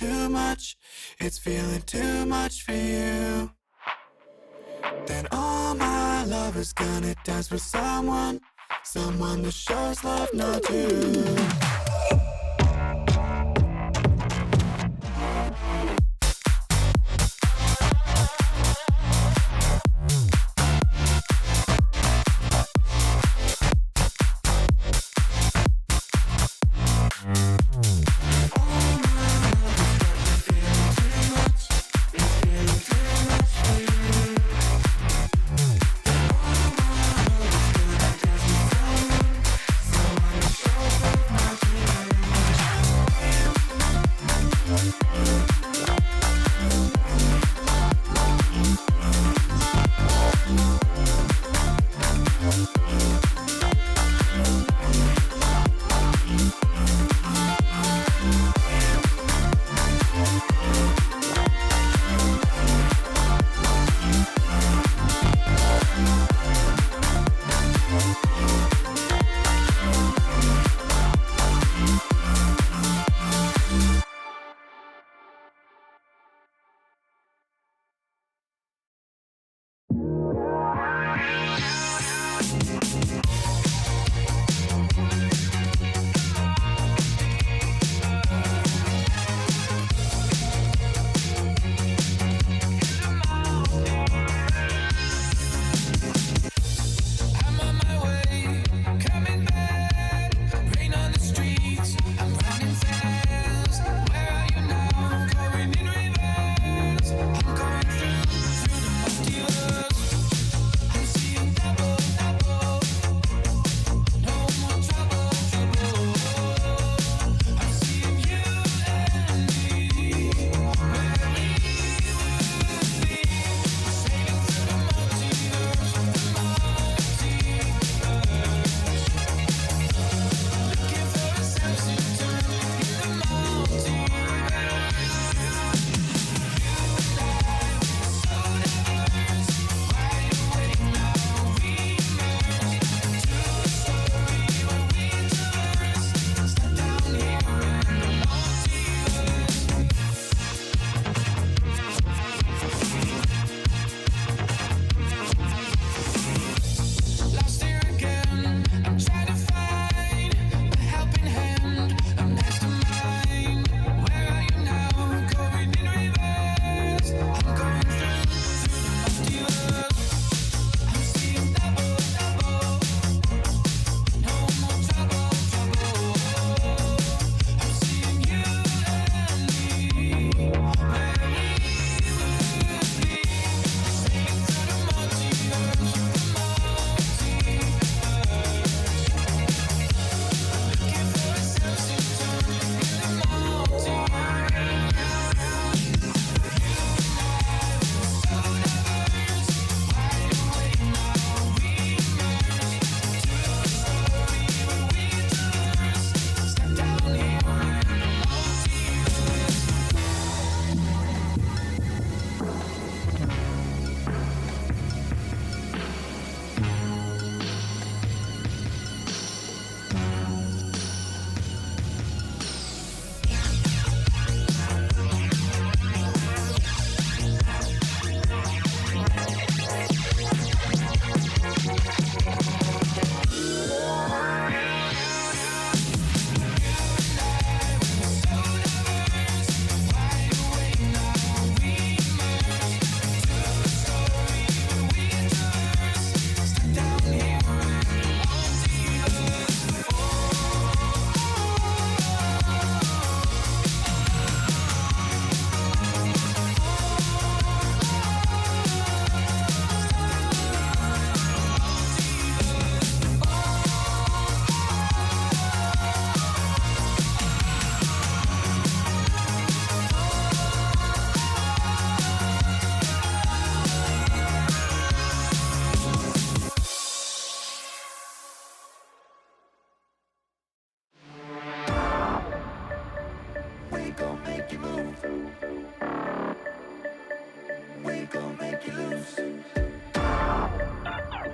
too much, it's feeling too much for you. Then all my love is gonna dance with someone that shows love not you.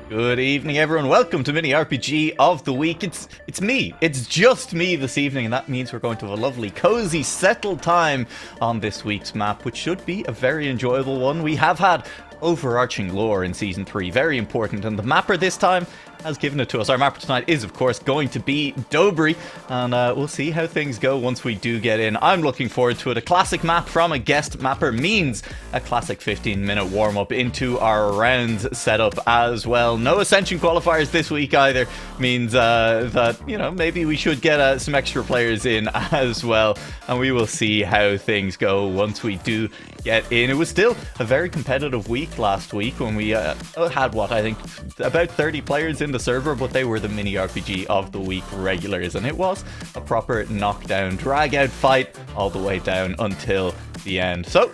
Good evening, everyone. Welcome to Mini RPG of the Week. It's me. It's just me this evening, and that means we're going to have a lovely, cozy, settled time on this week's map, which should be a very enjoyable one. We have had overarching lore in Season 3, very important, and the mapper this time has given it to us. Our mapper tonight is, of course, going to be Dobry, and we'll see how things go once we do get in. I'm looking forward to it. A classic map from a guest mapper means a classic 15-minute warm-up into our rounds setup as well. No Ascension qualifiers this week either, means that, you know, maybe we should get some extra players in as well, and we will see how things go once we do get in. It was still a very competitive week last week when we had, what, I think about 30 players in the server, but they were the Mini RPG of the Week regulars, and it was a proper knockdown, drag-out fight all the way down until the end. So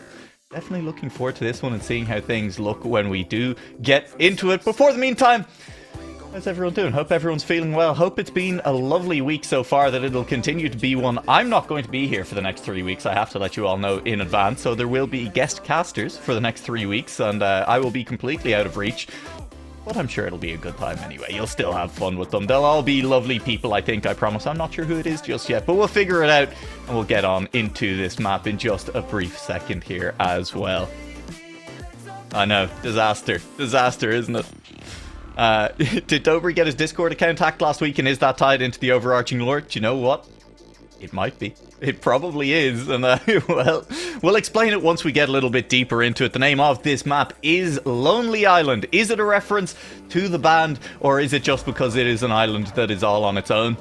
definitely looking forward to this one and seeing how things look when we do get into it. Before the meantime, how's everyone doing? Hope everyone's feeling well. Hope it's been a lovely week so far, that it'll continue to be one. I'm not going to be here for the next 3 weeks. I have to let you all know in advance. So there will be guest casters for the next 3 weeks, and I will be completely out of reach. But I'm sure it'll be a good time anyway. You'll still have fun with them. They'll all be lovely people, I think, I promise. I'm not sure who it is just yet, but we'll figure it out, and we'll get on into this map in just a brief second here as well. I know, disaster, isn't it? Did Dobry get his Discord account hacked last week, and is that tied into the overarching lore? Do you know what? It might be. It probably is, and well, we'll explain it once we get a little bit deeper into it. The name of this map is Lonely Island. Is it a reference to the band, or is it just because it is an island that is all on its own?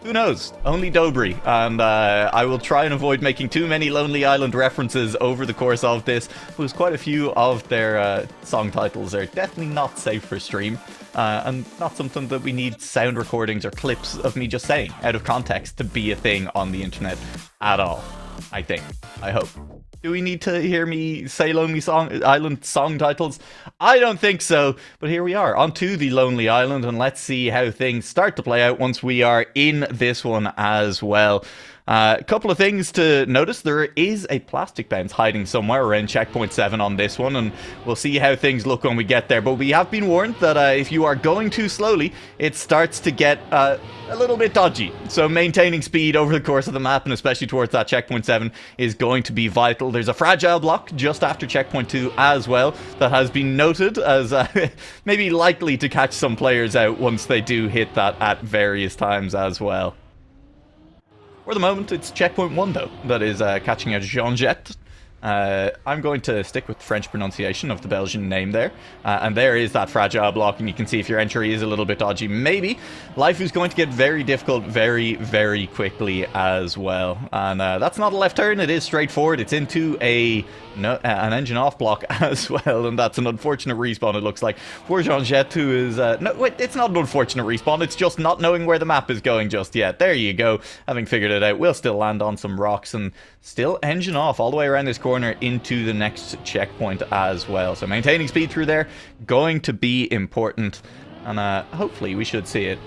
Who knows? Only Dobry, and I will try and avoid making too many Lonely Island references over the course of this, because quite a few of their song titles are definitely not safe for stream, and not something that we need sound recordings or clips of me just saying out of context to be a thing on the internet at all. I think. I hope. Do we need to hear me say Lonely Island song titles? I don't think so, but here we are, onto the Lonely Island, and let's see how things start to play out once we are in this one as well. A couple of things to notice. There is a plastic bounce hiding somewhere around checkpoint 7 on this one, and we'll see how things look when we get there. But we have been warned that if you are going too slowly, it starts to get a little bit dodgy. So maintaining speed over the course of the map, and especially towards that checkpoint 7, is going to be vital. There's a fragile block just after checkpoint 2 as well that has been noted as maybe likely to catch some players out once they do hit that at various times as well. For the moment, it's checkpoint 1, though, that is catching out Jean-Jet. I'm going to stick with the French pronunciation of the Belgian name there. And there is that fragile block, and you can see if your entry is a little bit dodgy, maybe life is going to get very difficult very, very quickly as well. And that's not a left turn, it is straightforward. It's into an engine off block as well, and that's an unfortunate respawn, it looks like. Poor Jean-Jet, who is... no, wait, it's not an unfortunate respawn, it's just not knowing where the map is going just yet. There you go, having figured it out. We'll still land on some rocks, and still engine off all the way around this corner into the next checkpoint as well. So maintaining speed through there, going to be important, and hopefully we should see it.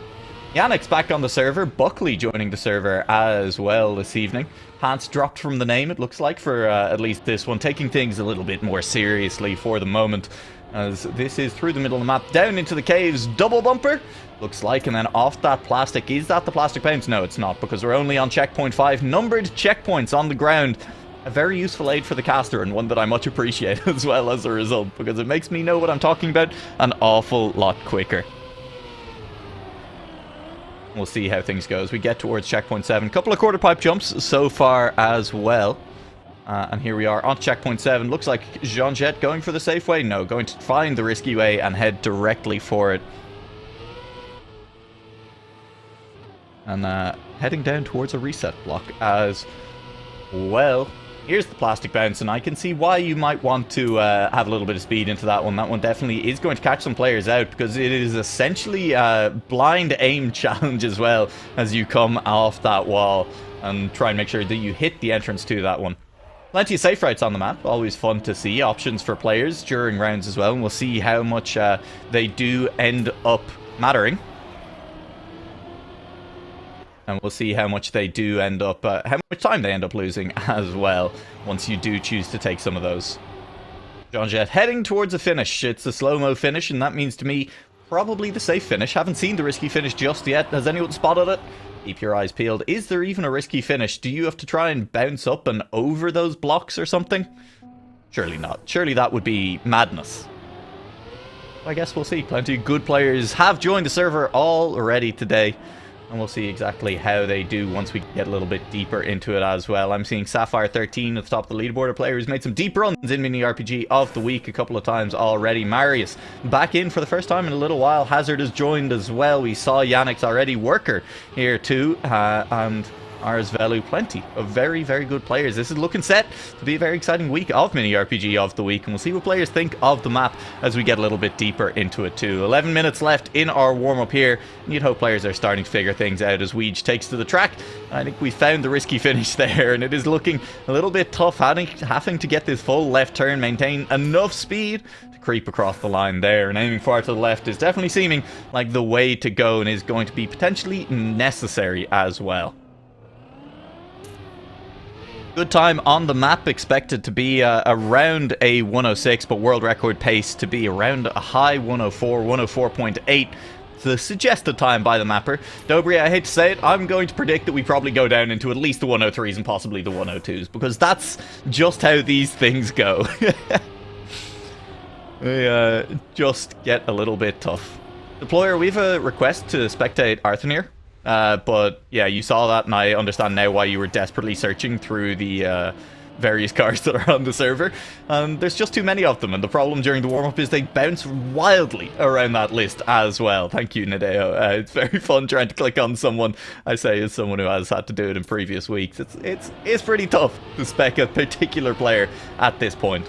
Yannick's back on the server, Buckley joining the server as well this evening. Pants dropped from the name, it looks like, for at least this one, taking things a little bit more seriously for the moment, as this is through the middle of the map, down into the caves, double bumper, looks like, and then off that plastic. Is that the plastic bounce? No, it's not, because we're only on checkpoint 5, numbered checkpoints on the ground. A very useful aid for the caster, and one that I much appreciate as well as a result, because it makes me know what I'm talking about an awful lot quicker. We'll see how things go as we get towards checkpoint 7. Couple of quarter pipe jumps so far as well. And here we are on checkpoint 7. Looks like Jean-Jet going for the safe way. No, going to find the risky way and head directly for it. And heading down towards a reset block as well. Here's the plastic bounce, and I can see why you might want to have a little bit of speed into that one. That one definitely is going to catch some players out, because it is essentially a blind aim challenge as well as you come off that wall and try and make sure that you hit the entrance to that one. Plenty of safe routes on the map, always fun to see. Options for players during rounds as well, and we'll see how much they do end up mattering. And we'll see how much they do end up, how much time they end up losing as well, once you do choose to take some of those. Jean-Jet heading towards a finish. It's a slow-mo finish, and that means to me probably the safe finish. Haven't seen the risky finish just yet. Has anyone spotted it? Keep your eyes peeled. Is there even a risky finish? Do you have to try and bounce up and over those blocks or something? Surely not. Surely that would be madness. I guess we'll see. Plenty of good players have joined the server already today. And we'll see exactly how they do once we get a little bit deeper into it as well. I'm seeing Sapphire13 at the top of the leaderboard, a player who's made some deep runs in Mini RPG of the week a couple of times already. Marius back in for the first time in a little while. Hazard has joined as well. We saw Yannick's already. Worker here too. And Ars Velu, plenty of very, very good players. This is looking set to be a very exciting week of Mini RPG of the week, and we'll see what players think of the map as we get a little bit deeper into it too. 11 minutes left in our warm-up here, and you'd hope players are starting to figure things out as Weege takes to the track. I think we found the risky finish there, and it is looking a little bit tough having to get this full left turn, maintain enough speed to creep across the line there, and aiming far to the left is definitely seeming like the way to go and is going to be potentially necessary as well. Good time on the map, expected to be around a 106, but world record pace to be around a high 104, 104.8. The suggested time by the mapper. Dobry, I hate to say it, I'm going to predict that we probably go down into at least the 103s and possibly the 102s, because that's just how these things go. They just get a little bit tough. Deployer, we have a request to spectate Arthanir. But yeah, you saw that, and I understand now why you were desperately searching through the various cars that are on the server. And there's just too many of them, and the problem during the warm-up is they bounce wildly around that list as well. Thank you, Nadeo. It's very fun trying to click on someone, I say, as someone who has had to do it in previous weeks. It's pretty tough to spec a particular player at this point.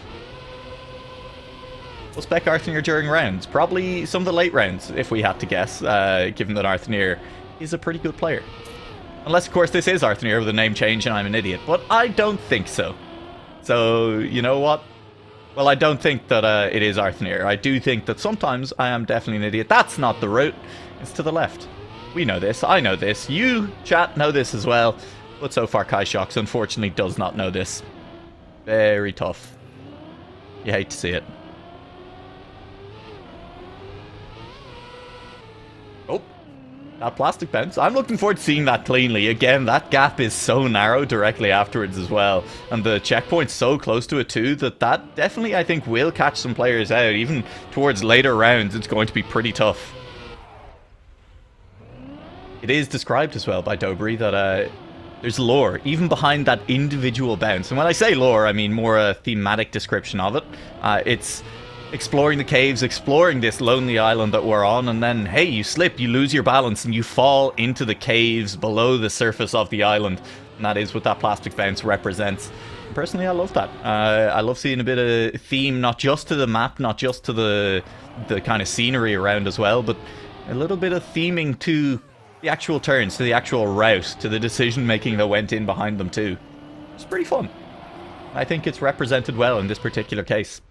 We'll spec Arthanir during rounds. Probably some of the late rounds, if we had to guess, given that Arthanir is a pretty good player. Unless, of course, this is Arthanir with a name change and I'm an idiot. But I don't think so. So, you know what? Well, I don't think that it is Arthanir. I do think that sometimes I am definitely an idiot. That's not the route. It's to the left. We know this. I know this. You, chat, know this as well. But so far, Kai Shox, unfortunately, does not know this. Very tough. You hate to see it. Oh. That plastic bounce. I'm looking forward to seeing that cleanly. Again, that gap is so narrow directly afterwards as well. And the checkpoint's so close to it too that definitely, I think, will catch some players out. Even towards later rounds, it's going to be pretty tough. It is described as well by Dobry that there's lore, even behind that individual bounce. And when I say lore, I mean more a thematic description of it. It's exploring the caves, exploring this lonely island that we're on, and then, hey, you slip, you lose your balance, and you fall into the caves below the surface of the island. And that is what that plastic bounce represents. And personally, I love that. I love seeing a bit of theme, not just to the map, not just to the kind of scenery around as well, but a little bit of theming to the actual turns, to the actual route, to the decision-making that went in behind them too. It's pretty fun. I think it's represented well in this particular case.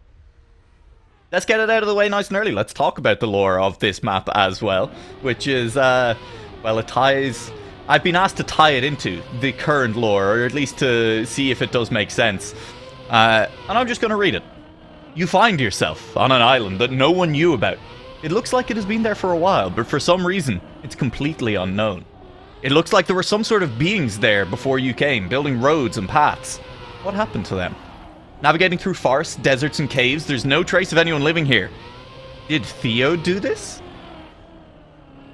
Let's get it out of the way nice and early. Let's talk about the lore of this map as well, which is, well, it ties... I've been asked to tie it into the current lore, or at least to see if it does make sense. And I'm just going to read it. You find yourself on an island that no one knew about. It looks like it has been there for a while, but for some reason, it's completely unknown. It looks like there were some sort of beings there before you came, building roads and paths. What happened to them? Navigating through forests, deserts, and caves, there's no trace of anyone living here. Did Theo do this?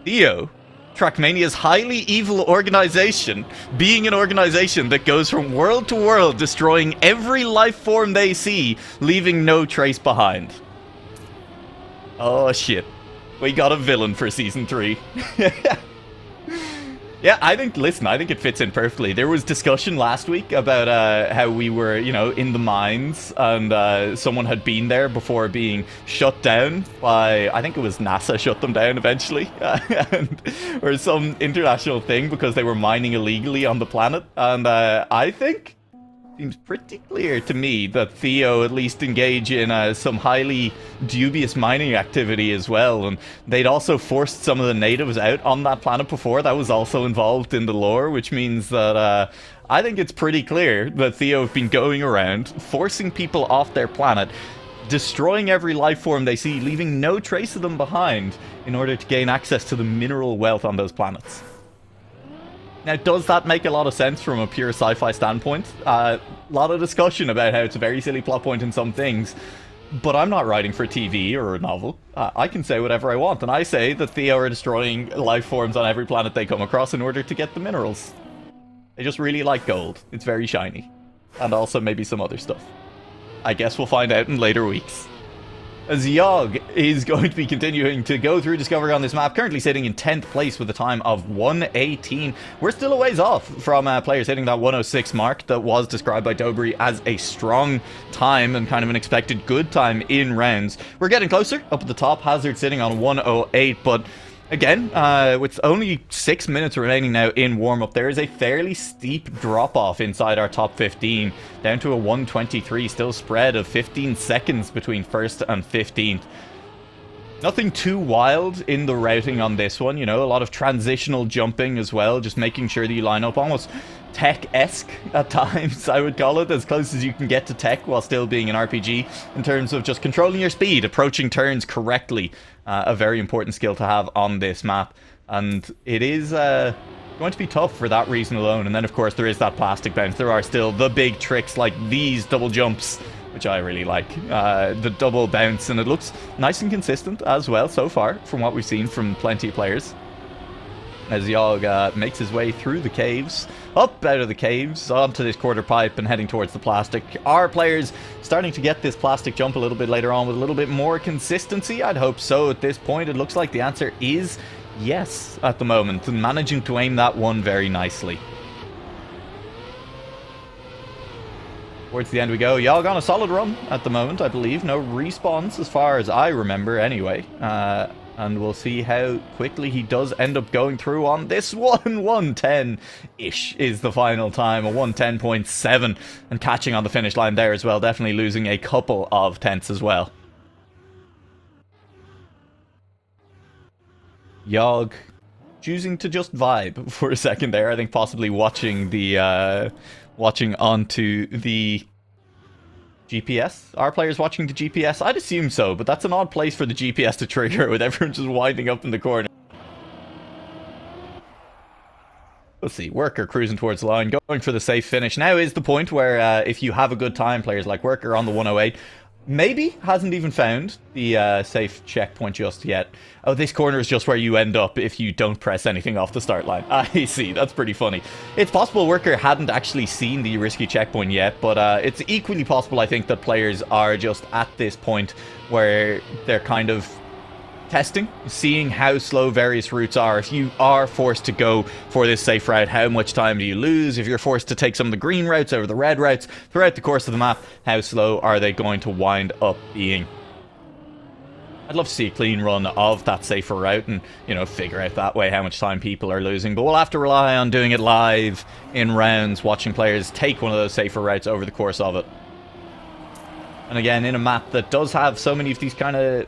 Theo? Trackmania's highly evil organization, being an organization that goes from world to world, destroying every life form they see, leaving no trace behind. Oh shit. We got a villain for Season 3. Yeah, I think it fits in perfectly. There was discussion last week about how we were, you know, in the mines, and someone had been there before being shut down by, I think it was NASA shut them down eventually, or some international thing because they were mining illegally on the planet. And I think seems pretty clear to me that Theo at least engage in some highly dubious mining activity as well, and they'd also forced some of the natives out on that planet before. That was also involved in the lore, which means that I think it's pretty clear that Theo have been going around forcing people off their planet, destroying every life form they see, leaving no trace of them behind in order to gain access to the mineral wealth on those planets. Now, does that make a lot of sense from a pure sci-fi standpoint? A lot of discussion about how it's a very silly plot point in some things, but I'm not writing for TV or a novel. I can say whatever I want, and I say that Theo are destroying life forms on every planet they come across in order to get the minerals. They just really like gold. It's very shiny. And also maybe some other stuff. I guess we'll find out in later weeks. As Yogg is going to be continuing to go through discovery on this map, currently sitting in 10th place with a time of 1:18. We're still a ways off from players hitting that 1:06 mark that was described by Dobry as a strong time and kind of an expected good time in rounds. We're getting closer. Up at the top, Hazard sitting on 1:08, but again, with only 6 minutes remaining now in warm-up, there is a fairly steep drop-off inside our top 15, down to a 1:23, still spread of 15 seconds between 1st and 15th. Nothing too wild in the routing on this one, you know, a lot of transitional jumping as well, just making sure that you line up almost tech-esque at times, I would call it, as close as you can get to tech while still being an RPG, in terms of just controlling your speed, approaching turns correctly, a very important skill to have on this map, and it is going to be tough for that reason alone. And then of course there is that plastic bounce. There are still the big tricks like these double jumps, which I really like, the double bounce, and it looks nice and consistent as well so far from what we've seen from plenty of players. As Yogg makes his way through the caves, up out of the caves, onto this quarter pipe and heading towards the plastic. Are players starting to get this plastic jump a little bit later on with a little bit more consistency? I'd hope so at this point. It looks like the answer is yes at the moment, and managing to aim that one very nicely. Towards the end we go. Yogg on a solid run at the moment, I believe. No respawns as far as I remember anyway. And we'll see how quickly he does end up going through on this one. 1:10-ish is the final time. A 1:10.7. And catching on the finish line there as well. Definitely losing a couple of tenths as well. Yogg choosing to just vibe for a second there. I think possibly watching the... watching onto the GPS? Are players watching the GPS? I'd assume so, but that's an odd place for the GPS to trigger with everyone just winding up in the corner. Let's see, Worker cruising towards the line, going for the safe finish. Now is the point where if you have a good time, players like Worker on the 108, maybe hasn't even found the safe checkpoint just yet. Oh, this corner is just where you end up if you don't press anything off the start line. I see, that's pretty funny. It's possible Worker hadn't actually seen the risky checkpoint yet, but it's equally possible, I think, that players are just at this point where they're kind of testing, seeing how slow various routes are. If you are forced to go for this safe route, how much time do you lose? If you're forced to take some of the green routes over the red routes throughout the course of the map, how slow are they going to wind up being? I'd love to see a clean run of that safer route and, you know, figure out that way how much time people are losing. But we'll have to rely on doing it live in rounds, watching players take one of those safer routes over the course of it. And again, in a map that does have so many of these kind of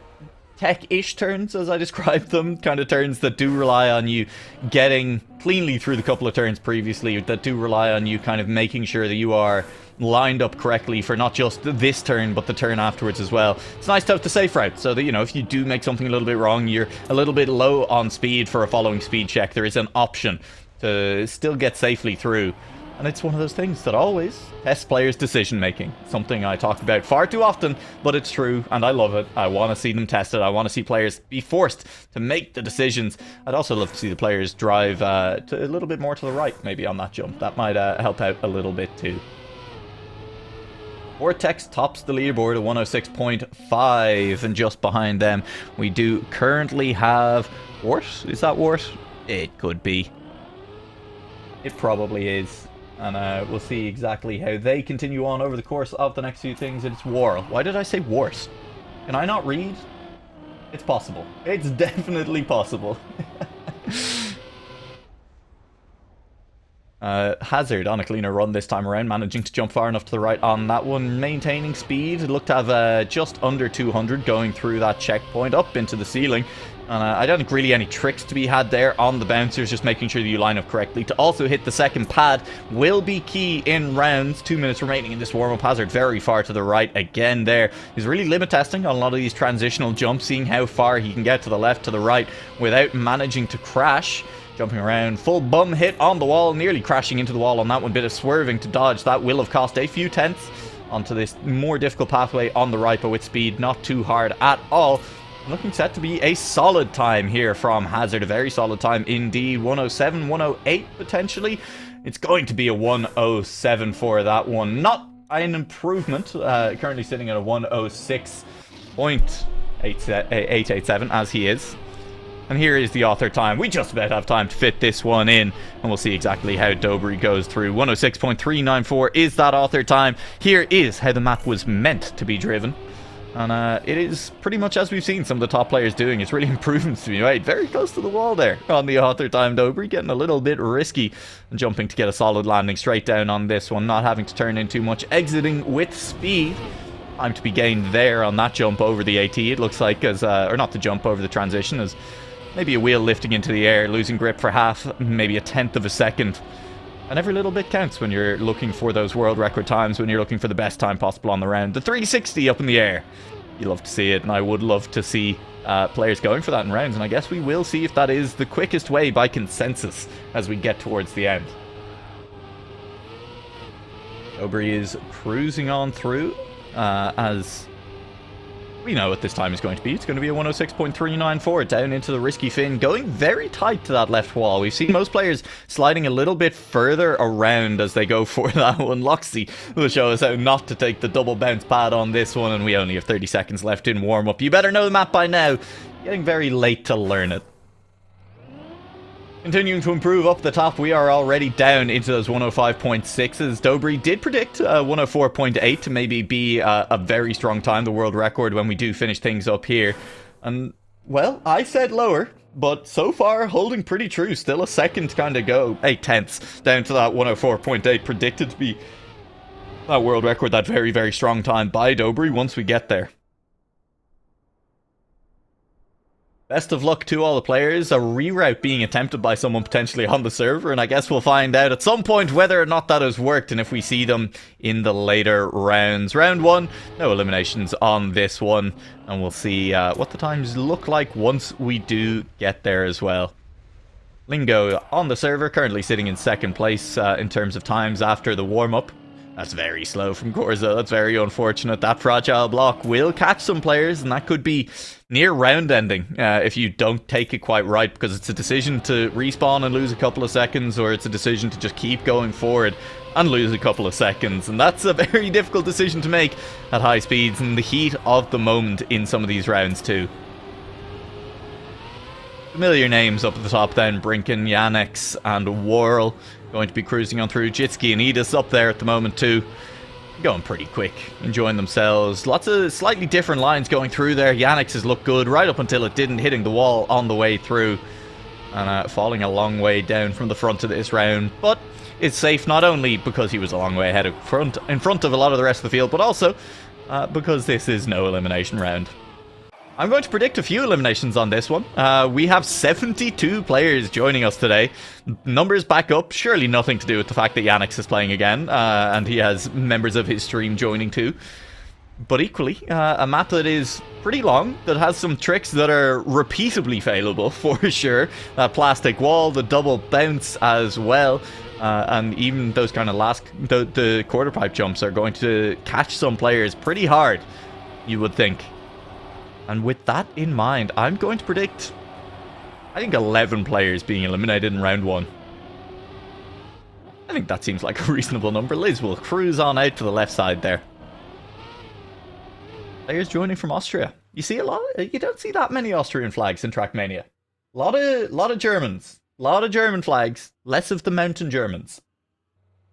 tech-ish turns, as I described them, kind of turns that do rely on you getting cleanly through the couple of turns previously, that do rely on you kind of making sure that you are lined up correctly for not just this turn, but the turn afterwards as well. It's nice to have the safe route, so that, you know, if you do make something a little bit wrong, you're a little bit low on speed for a following speed check, there is an option to still get safely through. And it's one of those things that always tests players' decision-making. Something I talk about far too often, but it's true, and I love it. I want to see them tested. I want to see players be forced to make the decisions. I'd also love to see the players drive a little bit more to the right, maybe, on that jump. That might help out a little bit, too. Vortex tops the leaderboard at 106.5, and just behind them, we do currently have... Wart? Is that Wart? It could be. It probably is. And we'll see exactly how they continue on over the course of the next few things. It's War. Why did I say Wart? Can I not read? It's possible. It's definitely possible. Hazard on a cleaner run this time around, managing to jump far enough to the right on that one, maintaining speed. It looked to have just under 200 going through that checkpoint, up into the ceiling. And I don't think really any tricks to be had there on the bouncers, just making sure that you line up correctly. To also hit the second pad will be key in rounds. 2 minutes remaining in this warm-up. Hazard very far to the right again there. He's really limit testing on a lot of these transitional jumps, seeing how far he can get to the left, to the right, without managing to crash. Jumping around, full bum hit on the wall, nearly crashing into the wall on that one. Bit of swerving to dodge. That will have cost a few tenths onto this more difficult pathway on the right, but with speed, not too hard at all. Looking set to be a solid time here from Hazard. A very solid time indeed. 107, 108 potentially. It's going to be a 107 for that one. Not an improvement. Currently sitting at a 106.887 as he is. And here is the author time. We just about have time to fit this one in, and we'll see exactly how Dobry goes through. 106.394 is that author time. Here is how the map was meant to be driven. And it is pretty much as we've seen some of the top players doing. It's really improvements to be made. Very close to the wall there on the author time. Dobry getting a little bit risky and jumping to get a solid landing straight down on this one. Not having to turn in too much. Exiting with speed. Time to be gained there on that jump over the AT. It looks like as, or not the jump over the transition, as maybe a wheel lifting into the air, losing grip for half, maybe a tenth of a second. And every little bit counts when you're looking for those world record times, when you're looking for the best time possible on the round. The 360 up in the air. You love to see it, and I would love to see players going for that in rounds. And I guess we will see if that is the quickest way by consensus as we get towards the end. Dobry is cruising on through as we know what this time is going to be. It's going to be a 106.394 down into the risky fin, going very tight to that left wall. We've seen most players sliding a little bit further around as they go for that one. Loxy will show us how not to take the double bounce pad on this one, and we only have 30 seconds left in warm-up. You better know the map by now. Getting very late to learn it. Continuing to improve up the top, we are already down into those 105.6s. Dobry did predict 104.8 to maybe be a very strong time, the world record, when we do finish things up here. And, well, I said lower, but so far holding pretty true. Still a second to kind of go. 8 tenths down to that 104.8, predicted to be that world record, that very, very strong time by Dobry once we get there. Best of luck to all the players. A reroute being attempted by someone potentially on the server, and I guess we'll find out at some point whether or not that has worked and if we see them in the later rounds. Round 1, no eliminations on this one, and we'll see what the times look like once we do get there as well. Lingo on the server, currently sitting in second place in terms of times after the warm-up. That's very slow from Corza. That's very unfortunate. That fragile block will catch some players, and that could be near round ending if you don't take it quite right, because it's a decision to respawn and lose a couple of seconds, or it's a decision to just keep going forward and lose a couple of seconds. And that's a very difficult decision to make at high speeds in the heat of the moment in some of these rounds too. Familiar names up at the top then, Brinken, Yannick's and Worrell going to be cruising on through. Jitsky and Edis up there at the moment too. Going pretty quick, enjoying themselves. Lots of slightly different lines going through there. Yannick's has looked good right up until it didn't, hitting the wall on the way through. And falling a long way down from the front of this round. But it's safe not only because he was a long way ahead in front of a lot of the rest of the field, but also because this is no elimination round. I'm going to predict a few eliminations on this one. We have 72 players joining us today. Numbers back up. Surely nothing to do with the fact that Yannick is playing again, and he has members of his stream joining too. But equally, a map that is pretty long, that has some tricks that are repeatably failable for sure. That plastic wall, the double bounce as well, and even those kind of the quarter pipe jumps are going to catch some players pretty hard, you would think. And with that in mind, I'm going to predict, I think 11 players being eliminated in round 1. I think that seems like a reasonable number. Liz will cruise on out to the left side there. Players joining from Austria. You see you don't see that many Austrian flags in Trackmania. A lot of Germans. A lot of German flags. Less of the mountain Germans.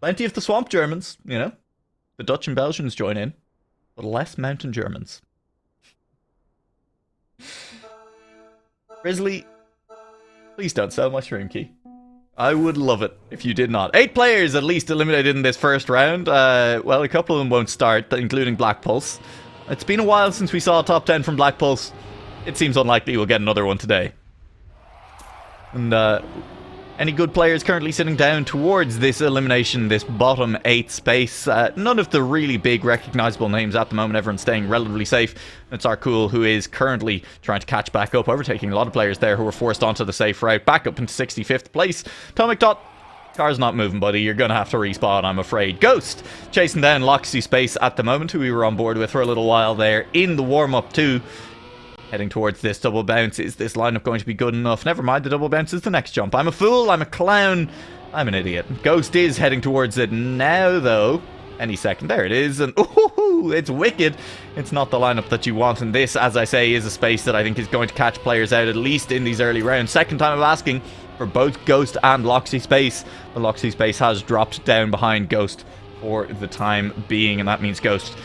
Plenty of the swamp Germans, you know. The Dutch and Belgians join in. But less mountain Germans. Grizzly, please don't sell my stream key. I would love it if you did not. 8 players at least eliminated in this first round. Well, a couple of them won't start, including Black Pulse. It's been a while since we saw a top 10 from Black Pulse. it seems unlikely we'll get another one today. And any good players currently sitting down towards this elimination, this bottom 8 space. None of the really big recognizable names at the moment. Everyone's staying relatively safe. It's Arcool, who is currently trying to catch back up, overtaking a lot of players there who were forced onto the safe route, back up into 65th place. TimeAttack, car's not moving, buddy. You're going to have to respawn, I'm afraid. Ghost chasing down Loxy Space at the moment, who we were on board with for a little while there in the warm-up too. Heading towards this double bounce. Is this lineup going to be good enough? Never mind, the double bounce is the next jump. I'm a fool, I'm a clown, I'm an idiot. Ghost is heading towards it now, though. Any second. There it is. And ooh, it's wicked. It's not the lineup that you want. And this, as I say, is a space that I think is going to catch players out, at least in these early rounds. Second time I'm asking for both Ghost and Loxy Space. The Loxy Space has dropped down behind Ghost for the time being, and that means Ghost,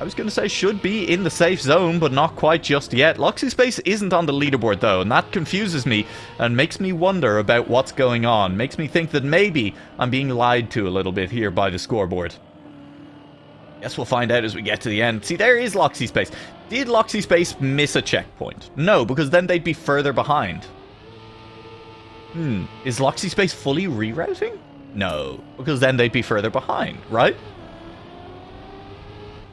I was going to say, should be in the safe zone, but not quite just yet. Loxy Space isn't on the leaderboard, though, and that confuses me and makes me wonder about what's going on. Makes me think that maybe I'm being lied to a little bit here by the scoreboard. Guess we'll find out as we get to the end. See, there is Loxy Space. Did Loxy Space miss a checkpoint? No, because then they'd be further behind. Is Loxy Space fully rerouting? No, because then they'd be further behind, right?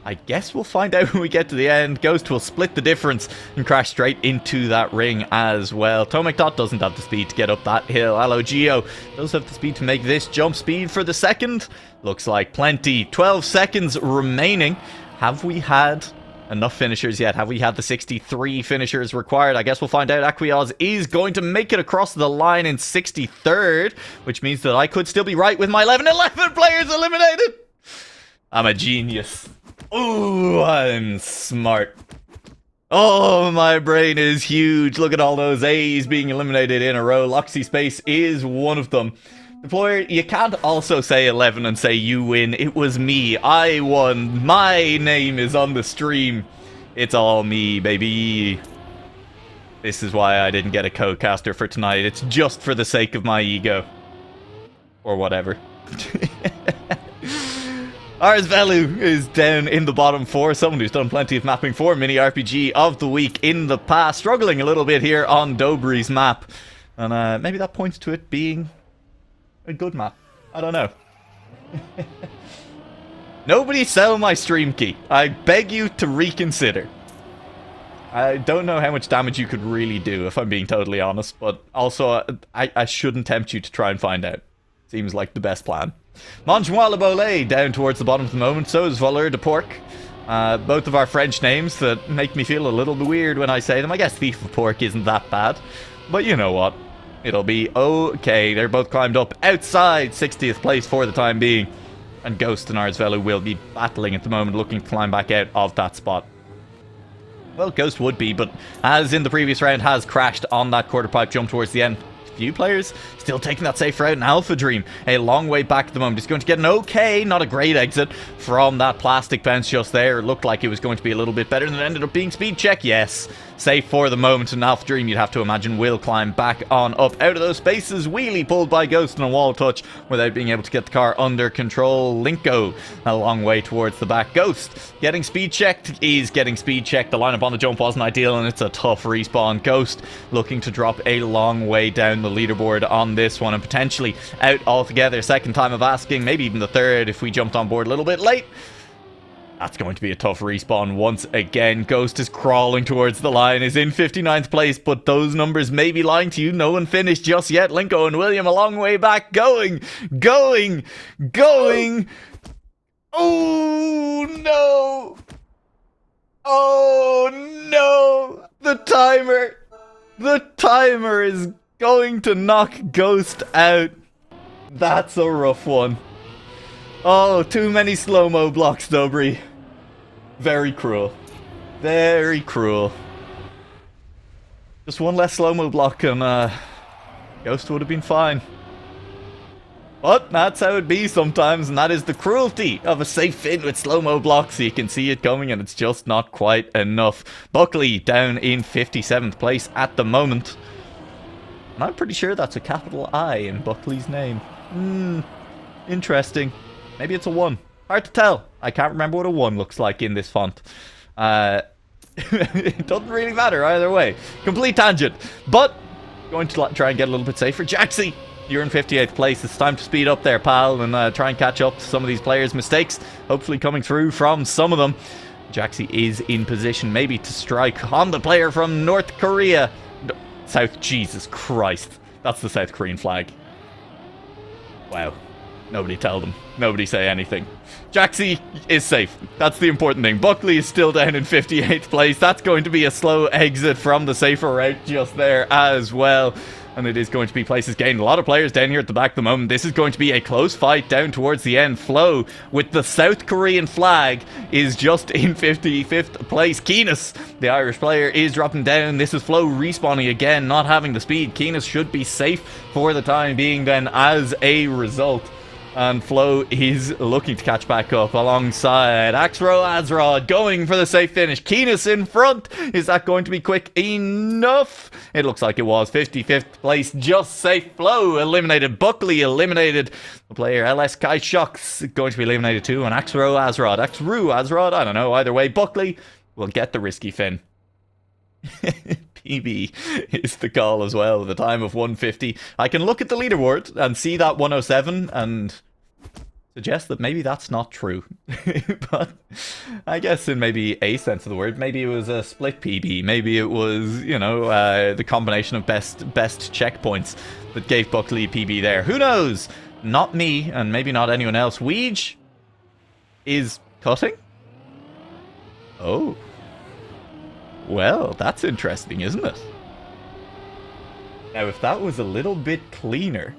I guess we'll find out when we get to the end. Ghost will split the difference and crash straight into that ring as well. TimeAttack doesn't have the speed to get up that hill. Hello, Geo does have the speed to make this jump. Speed for the second. Looks like plenty. 12 seconds remaining. Have we had enough finishers yet? Have we had the 63 finishers required? I guess we'll find out. Aquioz is going to make it across the line in 63rd, which means that I could still be right with my 11 players eliminated. I'm a genius. Ooh, I'm smart. Oh, my brain is huge. Look at all those A's being eliminated in a row. Loxy Space is one of them. Deployer, you can't also say 11 and say you win. It was me. I won. My name is on the stream. It's all me, baby. This is why I didn't get a co-caster for tonight. It's just for the sake of my ego. Or whatever. Arsvelu is down in the bottom 4. Someone who's done plenty of mapping for Mini RPG of the Week in the past. Struggling a little bit here on Dobry's map. And maybe that points to it being a good map. I don't know. Nobody sell my stream key. I beg you to reconsider. I don't know how much damage you could really do, if I'm being totally honest. But also, I shouldn't tempt you to try and find out. Seems like the best plan. Manjoie Bolé down towards the bottom at the moment. So is Voleur de Porc. Both of our French names that make me feel a little bit weird when I say them. I guess Thief of Pork isn't that bad. But you know what? It'll be okay. They're both climbed up outside 60th place for the time being. And Ghost and Arsvelu will be battling at the moment, looking to climb back out of that spot. Well, Ghost would be, but as in the previous round, has crashed on that quarter pipe jump towards the end. Few players still taking that safe route in Alpha Dream. A long way back at the moment. He's going to get an okay, not a great exit from that plastic bounce just there. It looked like it was going to be a little bit better than it ended up being. Speed check, yes. Safe for the moment. And Alpha Dream, you'd have to imagine, will climb back on up out of those spaces. Wheelie pulled by Ghost and a wall touch without being able to get the car under control. Linko a long way towards the back. Ghost getting speed checked. Is getting speed checked. The lineup on the jump wasn't ideal and it's a tough respawn. Ghost looking to drop a long way down the leaderboard on this one and potentially out altogether. Second time of asking, maybe even the third if we jumped on board a little bit late. That's going to be a tough respawn once again. Ghost is crawling towards the line, is in 59th place, but those numbers may be lying to you. No one finished just yet. Linko and William a long way back. Going. Oh, no. Oh, no. The timer is going to knock Ghost out. That's a rough one. Oh, too many slow-mo blocks, Dobry. Very cruel. Very cruel. Just one less slow-mo block and Ghost would have been fine. But that's how it be sometimes, and that is the cruelty of a safe fin with slow-mo blocks. So you can see it coming and it's just not quite enough. Buckley down in 57th place at the moment. And I'm pretty sure that's a capital I in Buckley's name. Interesting. Maybe it's a 1. Hard to tell. I can't remember what a 1 looks like in this font. It doesn't really matter either way. Complete tangent. But going to try and get a little bit safer. Jaxie, you're in 58th place. It's time to speed up there, pal, and try and catch up to some of these players' mistakes. Hopefully coming through from some of them. Jaxie is in position maybe to strike on the player from North Korea. South, Jesus Christ. That's the South Korean flag. Wow. Nobody tell them. Nobody say anything. Jaxie is safe. That's the important thing. Buckley is still down in 58th place. That's going to be a slow exit from the safer route just there as well. And it is going to be places gained. A lot of players down here at the back at the moment. This is going to be a close fight down towards the end. Flo with the South Korean flag is just in 55th place. Keenis, the Irish player, is dropping down. This is Flo respawning again, not having the speed. Keenis should be safe for the time being then as a result. And Flo is looking to catch back up alongside Axro Azrod, going for the safe finish. Keenis in front. Is that going to be quick enough? It looks like it was. 55th place, just safe. Flo eliminated. Buckley eliminated. The player LS Kai Shocks going to be eliminated too. And Axro Azrod, I don't know. Either way, Buckley will get the risky fin. PB is the call as well with a time of 150. I can look at the leaderboard and see that 107 and suggest that maybe that's not true. But I guess in maybe a sense of the word, maybe it was a split PB. Maybe it was, you know, the combination of best checkpoints that gave Buckley PB there. Who knows? Not me, and maybe not anyone else. Weege is cutting? Oh. Well, that's interesting, isn't it? Now, if that was a little bit cleaner,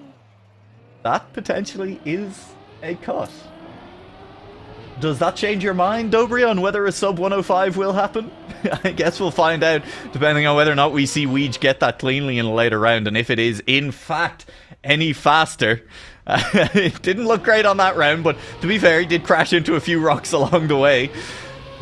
that potentially is a cut. Does that change your mind, Dobry, on whether a sub 105 will happen? I guess we'll find out, depending on whether or not we see Weege get that cleanly in a later round, and if it is, in fact, any faster. It didn't look great on that round, but to be fair, he did crash into a few rocks along the way.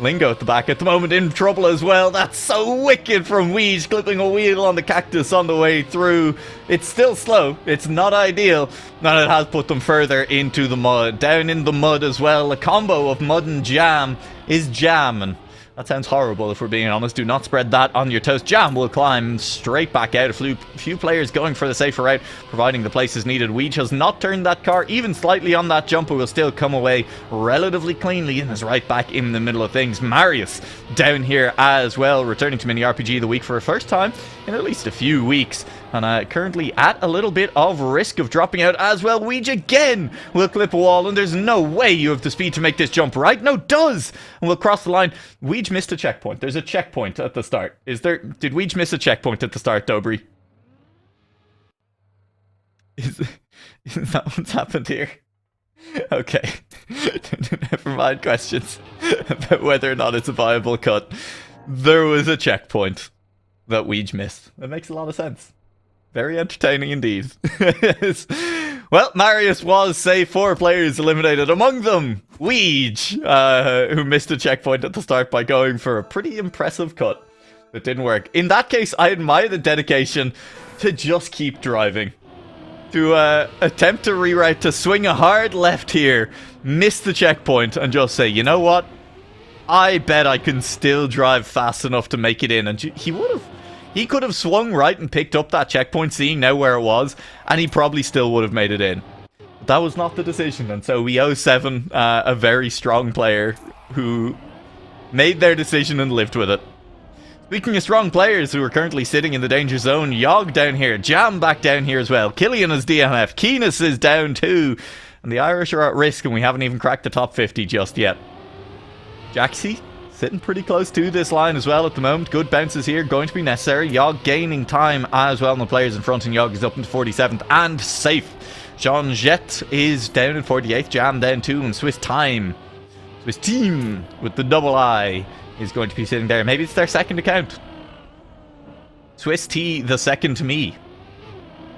Lingo at the back at the moment in trouble as well. That's so wicked from Weege, clipping a wheel on the cactus on the way through. It's still slow. It's not ideal. And it has put them further into the mud. Down in the mud as well. A combo of mud and jam is jam. And that sounds horrible if we're being honest. Do not spread that on your toast. Jam will climb straight back out. A few players going for the safer route, providing the place is needed. Weege has not turned that car even slightly on that jump, but will still come away relatively cleanly and is right back in the middle of things. Marius down here as well, returning to Mini RPG of the week for a first time in at least a few weeks. And currently at a little bit of risk of dropping out as well. Weege again will clip a wall, and there's no way you have the speed to make this jump, right? No, does! And we'll cross the line. Weege missed a checkpoint. There's a checkpoint at the start. Is there? Did Weege miss a checkpoint at the start, Dobry? Is that what's happened here? Okay. Never mind questions about whether or not it's a viable cut. There was a checkpoint that Weege missed. That makes a lot of sense. Very entertaining indeed. Well, Marius was safe. 4 players eliminated. Among them, Weege, who missed a checkpoint at the start by going for a pretty impressive cut. That didn't work. In that case, I admire the dedication to just keep driving. To attempt to reroute, to swing a hard left here, miss the checkpoint, and just say, you know what? I bet I can still drive fast enough to make it in. And he would have. He could have swung right and picked up that checkpoint, seeing now where it was, and he probably still would have made it in. But that was not the decision, and so we owe 7 a very strong player who made their decision and lived with it. Speaking of strong players who are currently sitting in the danger zone, Yogg down here, Jam back down here as well, Killian is DNF, Keenis is down too, and the Irish are at risk, and we haven't even cracked the top 50 just yet. Jaxie sitting pretty close to this line as well at the moment. Good bounces here, going to be necessary. Yogg gaining time as well, and the players in front, and Yogg is up into 47th and safe. Jean Jett is down in 48th, Jam down too, and Swiss Team with the double I is going to be sitting there. Maybe it's their second account. Swiss T, the second to me.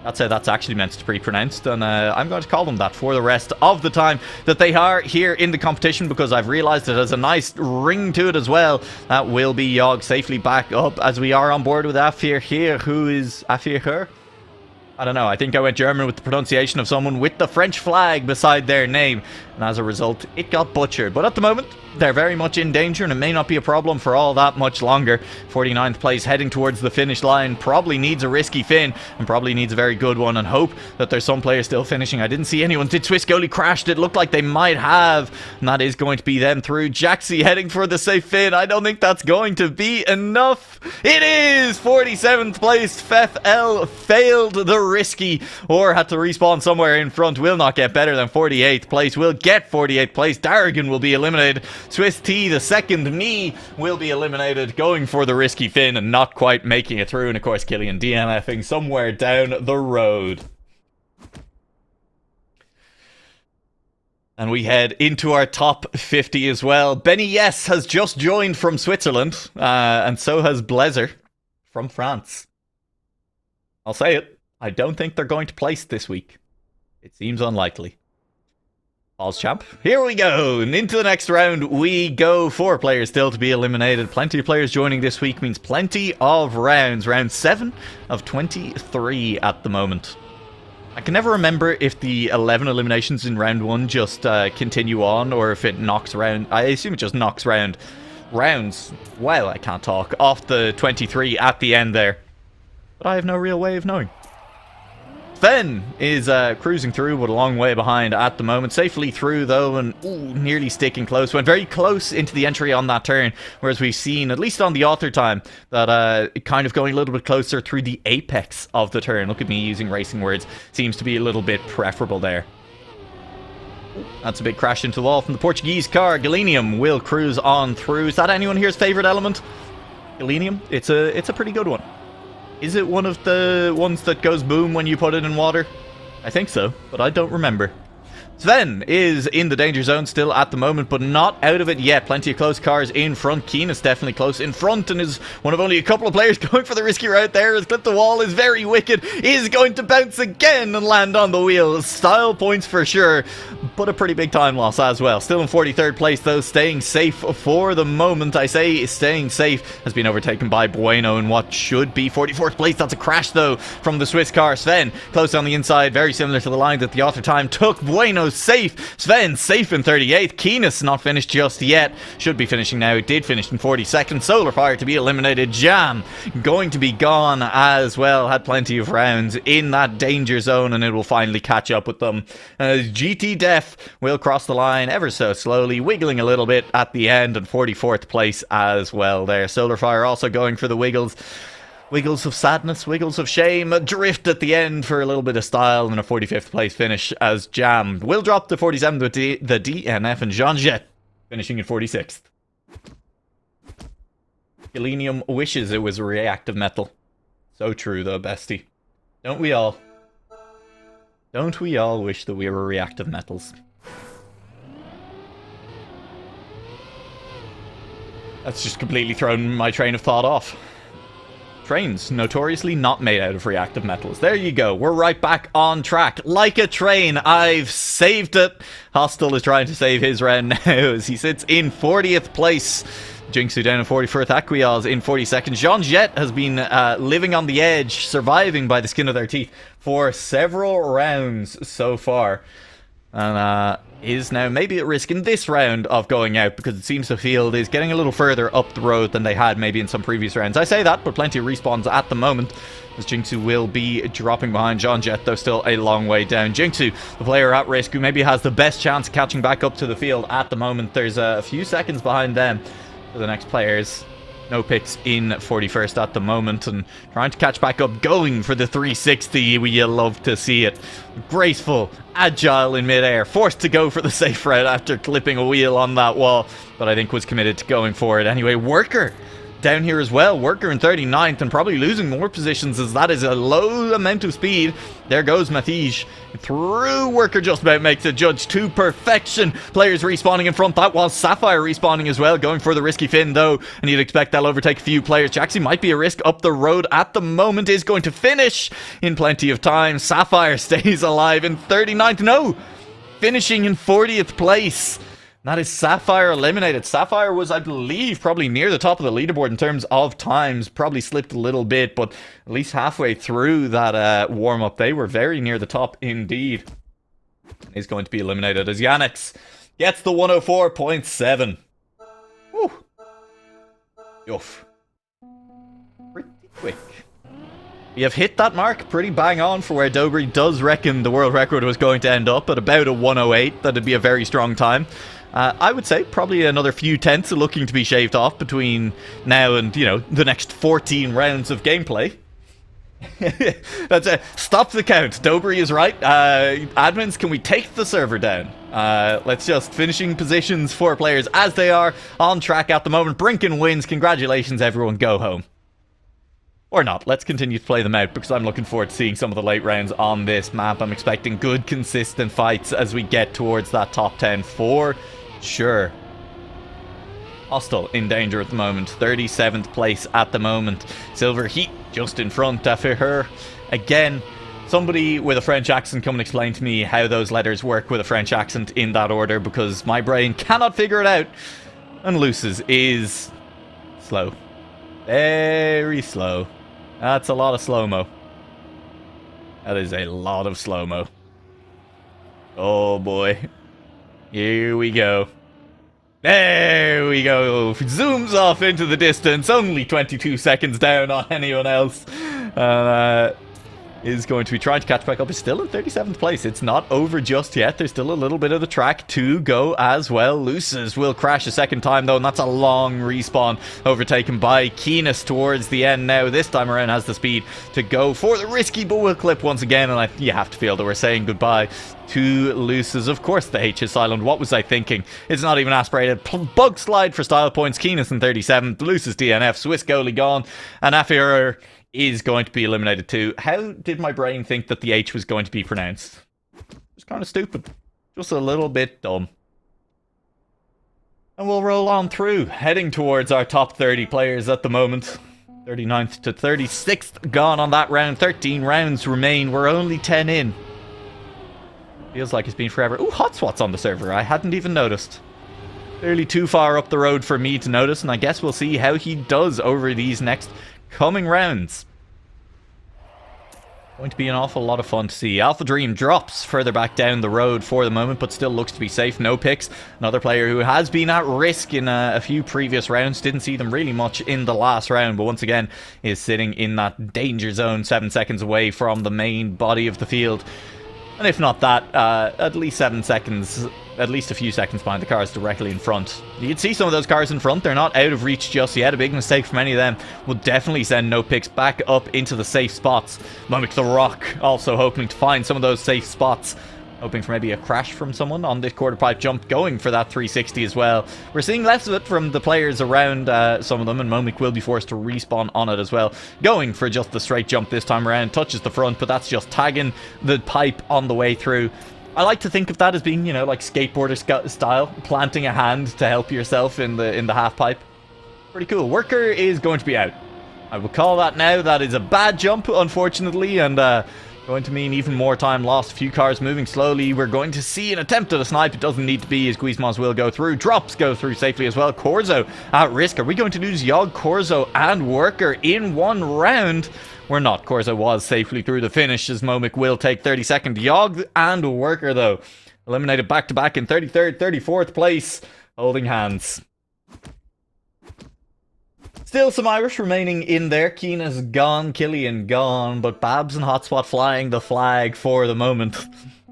That's how that's actually meant to be pronounced, and I'm going to call them that for the rest of the time that they are here in the competition, because I've realised it has a nice ring to it as well. That will be Yogg safely back up as we are on board with Afir here, who is Afir her? I don't know, I think I went German with the pronunciation of someone with the French flag beside their name. And as a result, it got butchered. But at the moment, they're very much in danger, and it may not be a problem for all that much longer. 49th place heading towards the finish line. Probably needs a risky fin, and probably needs a very good one, and hope that there's some players still finishing. I didn't see anyone. Did Swiss goalie crashed? It looked like they might have, and that is going to be them through. Jaxie heading for the safe fin. I don't think that's going to be enough. It is 47th place. Fef L failed the risky, or had to respawn somewhere in front. Will not get better than 48th place. Will get 48th place. Darrigan will be eliminated. Swiss T, the second knee, will be eliminated, going for the risky fin and not quite making it through. And of course, Killian DNFing somewhere down the road. And we head into our top 50 as well. Benny Yes has just joined from Switzerland, and so has Blazer from France. I'll say it, I don't think they're going to place this week. It seems unlikely. Pause champ. Here we go. And into the next round we go. 4 players still to be eliminated. Plenty of players joining this week means plenty of rounds. Round 7 of 23 at the moment. I can never remember if the 11 eliminations in round 1 just continue on, or if it knocks round. I assume it just knocks rounds. Well, I can't talk. Off the 23 at the end there. But I have no real way of knowing. Sven is cruising through, but a long way behind at the moment. Safely through, though, and nearly sticking close. Went very close into the entry on that turn, whereas we've seen, at least on the author time, that kind of going a little bit closer through the apex of the turn. Look at me using racing words. Seems to be a little bit preferable there. That's a big crash into the wall from the Portuguese car. Galenium will cruise on through. Is that anyone here's favorite element? Galenium? It's a pretty good one. Is it one of the ones that goes boom when you put it in water? I think so, but I don't remember. Sven is in the danger zone still at the moment, but not out of it yet. Plenty of close cars in front. Keen is definitely close in front and is one of only a couple of players going for the risky route there. As Clip the Wall is very wicked. Is going to bounce again and land on the wheel. Style points for sure, but a pretty big time loss as well. Still in 43rd place though, staying safe for the moment. I say staying safe. Has been overtaken by Bueno in what should be 44th place. That's a crash though from the Swiss car. Sven close on the inside, very similar to the line that the author time took. Bueno safe. Sven safe in 38th. Keenis not finished just yet. Should be finishing now. Did finish in 42nd. Solar Fire to be eliminated. Jam going to be gone as well. Had plenty of rounds in that danger zone, and it will finally catch up with them. GT Def will cross the line ever so slowly, wiggling a little bit at the end, and 44th place as well there. Solar Fire also going for the wiggles. Wiggles of sadness, wiggles of shame, a drift at the end for a little bit of style, and a 45th place finish as Jam will drop to 47th with the DNF, and Jean Jet finishing in 46th. Galenium wishes it was a reactive metal. So true though, bestie. Don't we all? Don't we all wish that we were reactive metals? That's just completely thrown my train of thought off. Trains, notoriously not made out of reactive metals. There you go. We're right back on track. Like a train, I've saved it. Hostel is trying to save his round now as he sits in 40th place. Jinxu down in 41st. Aquiaz in 42nd. Jean Jet has been living on the edge, surviving by the skin of their teeth for several rounds so far. And is now maybe at risk in this round of going out, because it seems the field is getting a little further up the road than they had maybe in some previous rounds. I say that, but plenty of respawns at the moment, as Jinxu will be dropping behind Jean Jet, though still a long way down. Jinxu, the player at risk, who maybe has the best chance of catching back up to the field at the moment. There's a few seconds behind them for the next players. No picks in 41st at the moment, and trying to catch back up, going for the 360. You love to see it. Graceful, agile in midair, forced to go for the safe route after clipping a wheel on that wall, but I think was committed to going for it anyway. Worker down here as well. Worker in 39th, and probably losing more positions as that is a low amount of speed. There goes Mathij through. Worker just about makes it, judge to perfection. Players respawning in front. That was Sapphire respawning as well, going for the risky fin though, and you'd expect that'll overtake a few players. Jaxie might be a risk up the road at the moment, is going to finish in plenty of time. Sapphire stays alive in 39th. No, finishing in 40th place. That is Sapphire eliminated. Sapphire was, I believe, probably near the top of the leaderboard in terms of times. Probably slipped a little bit, but at least halfway through that warm-up, they were very near the top indeed. is going to be eliminated as Yannick's gets the 104.7. Woo. Yuff. Pretty quick. We have hit that mark pretty bang on for where Dobry does reckon the world record was going to end up at about a 108. That'd be a very strong time. I would say probably another few tenths are looking to be shaved off between now and, you know, the next 14 rounds of gameplay. That's it. Stop the count. Dobry is right. Admins, can we take the server down? Let's just finishing positions for players as they are on track at the moment. Brinken wins. Congratulations, everyone. Go home. Or not. Let's continue to play them out because I'm looking forward to seeing some of the late rounds on this map. I'm expecting good, consistent fights as we get towards that top 10 for sure. Hostile in danger at the moment. 37th place at the moment. Silver Heat just in front of her. Again, somebody with a French accent come and explain to me how those letters work with a French accent in that order because my brain cannot figure it out. And Luce's is slow. Very slow. That's a lot of slow-mo. That is a lot of slow-mo. Oh boy. Here we go. There we go. Zooms off into the distance. Only 22 seconds down on anyone else. Is going to be trying to catch back up. Is still in 37th place. It's not over just yet. There's still a little bit of the track to go as well. Luce's will crash a second time though, and that's a long respawn overtaken by Keenus towards the end now. This time around has the speed to go for the risky bull clip once again, and you have to feel that we're saying goodbye to Luce's. Of course the H is silent. What was I thinking? It's not even aspirated. Bug slide for style points. Keenus in 37th. Luce's DNF. Swiss goalie gone. And Afir is going to be eliminated too. How did my brain think that the H was going to be pronounced? It's kind of stupid. Just a little bit dumb. And we'll roll on through, heading towards our top 30 players at the moment. 39th to 36th gone on that round. 13 rounds remain. We're only 10 in. Feels like it's been forever. Ooh, Hotswat's on the server. I hadn't even noticed. Clearly too far up the road for me to notice, and I guess we'll see how he does over these next coming rounds. Going to be an awful lot of fun to see. Alpha Dream drops further back down the road for the moment, but still looks to be safe. No picks. Another player who has been at risk in a few previous rounds. Didn't see them really much in the last round, but once again is sitting in that danger zone 7 seconds away from the main body of the field. And if not that, at least 7 seconds, at least a few seconds behind the cars directly in front. You can see some of those cars in front. They're not out of reach just yet. A big mistake from any of them will definitely send no picks back up into the safe spots. Mummick the Rock also hoping to find some of those safe spots. Hoping for maybe a crash from someone on this quarter pipe jump, going for that 360 as well. We're seeing less of it from the players around some of them, and Momik will be forced to respawn on it as well. Going for just the straight jump this time around, touches the front, but that's just tagging the pipe on the way through. I like to think of that as being, you know, like skateboarder style, planting a hand to help yourself in the half pipe. Pretty cool. Worker is going to be out. I will call that now. That is a bad jump, unfortunately, and going to mean even more time lost. A few cars moving slowly. We're going to see an attempt at a snipe. It doesn't need to be, as Guizmos will go through. Drops go through safely as well. Corzo at risk. Are we going to lose Yog, Corzo, and Worker in one round? We're not. Corzo was safely through the finish, as Momik will take 32nd. Yog and Worker, though, eliminated back-to-back in 33rd, 34th place, holding hands. Still some Irish remaining in there. Keena's gone, Killian gone, but Babs and Hotspot flying the flag for the moment.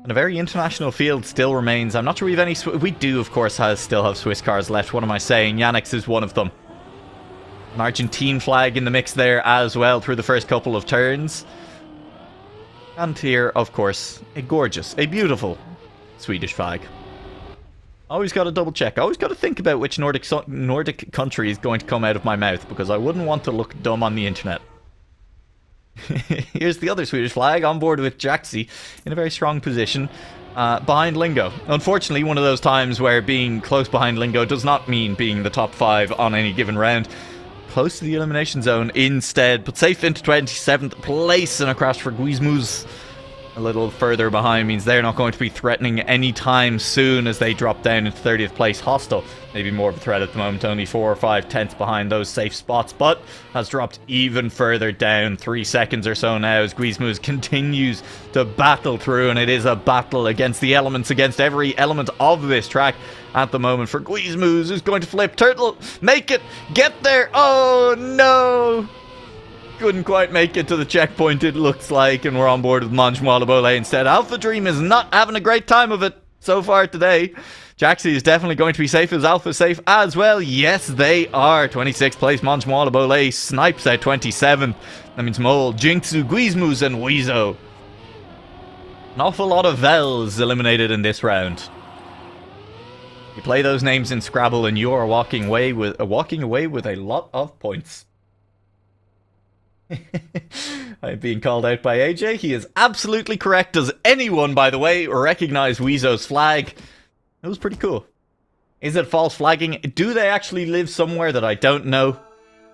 And a very international field still remains. I'm not sure we have any... We do, of course, still have Swiss cars left. What am I saying? Yannick's is one of them. An Argentine flag in the mix there as well through the first couple of turns. And here, of course, a gorgeous, a beautiful Swedish flag. Always got to double check. Always got to think about which Nordic country is going to come out of my mouth, because I wouldn't want to look dumb on the internet. Here's the other Swedish flag on board with Jaxi in a very strong position behind Lingo. Unfortunately, one of those times where being close behind Lingo does not mean being the top 5 on any given round. Close to the elimination zone instead, but safe into 27th place, and a crash for Guizmuz. a little further behind means they're not going to be threatening anytime soon as they drop down into 30th place. Hostel, maybe more of a threat at the moment, only 4 or 5 tenths behind those safe spots, but has dropped even further down, 3 seconds or so now as Guizmouz continues to battle through, and it is a battle against the elements, against every element of this track at the moment for Guizmouz, who's going to flip. Turtle, make it, get there, oh no! Couldn't quite make it to the checkpoint, it looks like, and we're on board with Manjmalabole instead. Alpha Dream is not having a great time of it so far today. Jaxi is definitely going to be safe. Is Alpha safe as well? Yes, they are. 26th place, Manjmalabole snipes out 27th. That means Mole, Jinxu, Guizmouz, and Weezo. An awful lot of Vels eliminated in this round. You play those names in Scrabble and you are walking away with a lot of points. I'm being called out by AJ. He is absolutely correct. Does anyone, by the way, recognize Weezo's flag? It was pretty cool. Is it false flagging? Do they actually live somewhere that I don't know?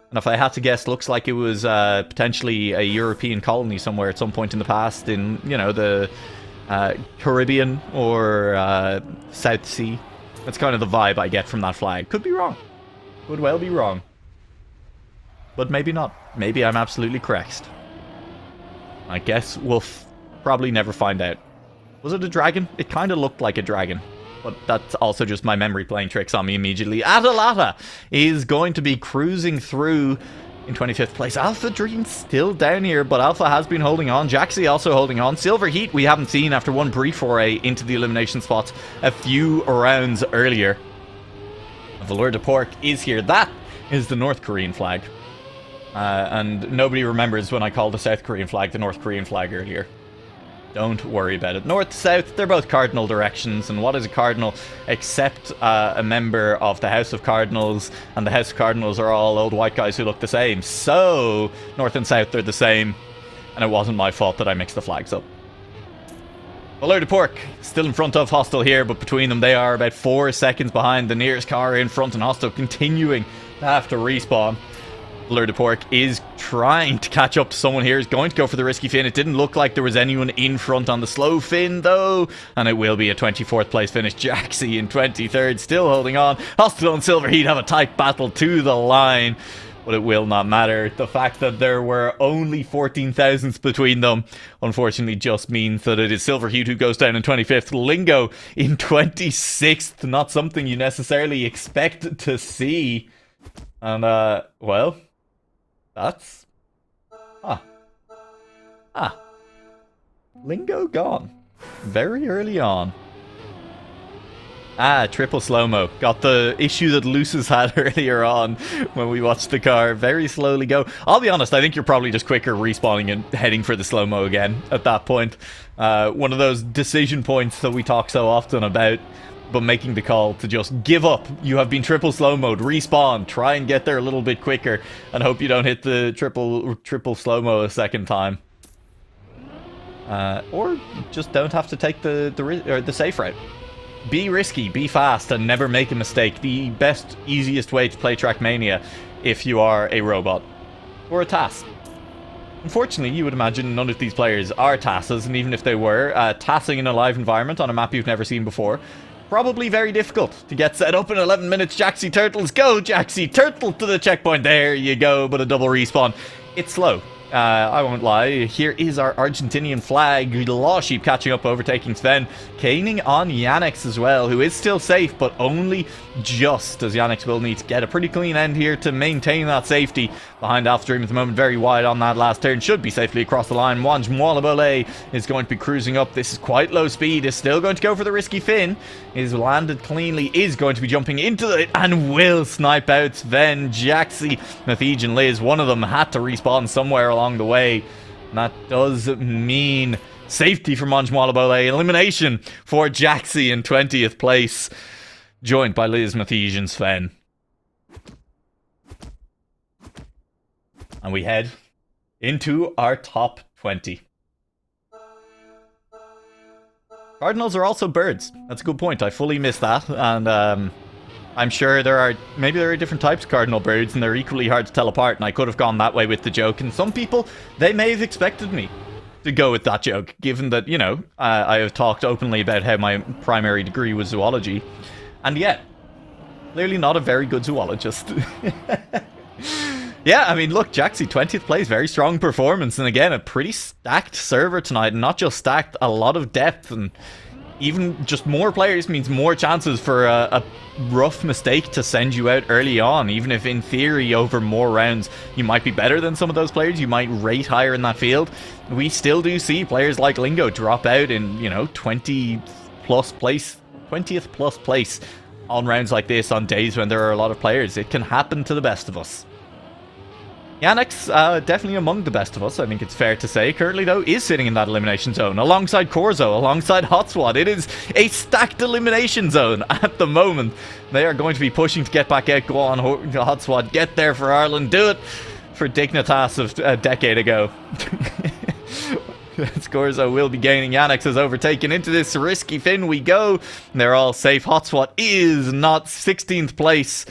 And if I had to guess, looks like it was potentially a European colony somewhere at some point in the past in, you know, the Caribbean or South Sea. That's kind of the vibe I get from that flag. Could be wrong. Could well be wrong. But maybe not. Maybe I'm absolutely correct. I guess we'll probably never find out. Was it a dragon? It kind of looked like a dragon. But that's also just my memory playing tricks on me immediately. Atalata is going to be cruising through in 25th place. Alpha Dream still down here, but Alpha has been holding on. Jaxi also holding on. Silver Heat we haven't seen after one brief foray into the elimination spots a few rounds earlier. Valeur de Porc is here. That is the North Korean flag. And nobody remembers when I called the South Korean flag the North Korean flag earlier. Don't worry about it. North, south, they're both cardinal directions. And what is a cardinal except a member of the House of Cardinals? And the House of Cardinals are all old white guys who look the same. So, north and south, they're the same. And it wasn't my fault that I mixed the flags up. Valeur de Porc still in front of Hostel here, but between them they are about 4 seconds behind. The nearest car in front, and Hostel continuing to have to respawn. Valeur de Porc is trying to catch up to someone here. Is going to go for the risky fin. It didn't look like there was anyone in front on the slow fin, though. And it will be a 24th place finish. Jaxi in 23rd, still holding on. Hostel and Silver Heat have a tight battle to the line. But it will not matter. The fact that there were only 14 thousandths between them, unfortunately, just means that it is Silver Heat who goes down in 25th. Lingo in 26th. Not something you necessarily expect to see. And, well... That's... Lingo gone. Very early on. Triple slow-mo. Got the issue that Lucis had earlier on when we watched the car very slowly go. I'll be honest, I think you're probably just quicker respawning and heading for the slow-mo again at that point. One of those decision points that we talk so often about, but making the call to just give up. You have been triple slow mode, respawn, try and get there a little bit quicker, and hope you don't hit the triple slow mo a second time. Or just don't have to take the safe route. Be risky, be fast, and never make a mistake. The best, easiest way to play Trackmania if you are a robot or a TAS. Unfortunately, you would imagine none of these players are TASs, and even if they were, TASing in a live environment on a map you've never seen before, probably very difficult to get set up in 11 minutes. Jaxi Turtles, go Jaxi Turtle to the checkpoint. There you go, but a double respawn. It's slow. I won't lie. Here is our Argentinian flag. Law Sheep catching up, overtaking Sven. Caning on Yannick as well, who is still safe, but only just, as Yannick will need to get a pretty clean end here to maintain that safety. Behind Alpha Dream at the moment, very wide on that last turn. Should be safely across the line. Manjmalabole is going to be cruising up. This is quite low speed. Is still going to go for the risky fin. Is landed cleanly. Is going to be jumping into it and will snipe out Sven, Jaxi, Mathij and Liz. One of them had to respawn somewhere along the way. And that does mean safety for Manjmalabole. Elimination for Jaxi in 20th place. Joined by Liz, Mathij and Sven. And we head into our top 20. Cardinals are also birds. That's a good point. I fully missed that. And I'm sure there are different types of cardinal birds, and they're equally hard to tell apart. And I could have gone that way with the joke. And some people, they may have expected me to go with that joke, given that, you know, I have talked openly about how my primary degree was zoology. And yet, clearly not a very good zoologist. Yeah, I mean, look, Jaxie, 20th place, very strong performance. And again, a pretty stacked server tonight. And not just stacked, a lot of depth. And even just more players means more chances for a rough mistake to send you out early on. Even if, in theory, over more rounds, you might be better than some of those players. You might rate higher in that field. We still do see players like Lingo drop out in, you know, 20th plus place on rounds like this on days when there are a lot of players. It can happen to the best of us. Yannick's definitely among the best of us, I think it's fair to say. Currently, though, is sitting in that elimination zone alongside Corzo, alongside HotSwat. It is a stacked elimination zone at the moment. They are going to be pushing to get back out. Go on, HotSwat, get there for Ireland. Do it for Dignitas of a decade ago. Corzo will be gaining. Yannick's has overtaken. Into this risky fin we go. They're all safe. HotSwat is not 16th place.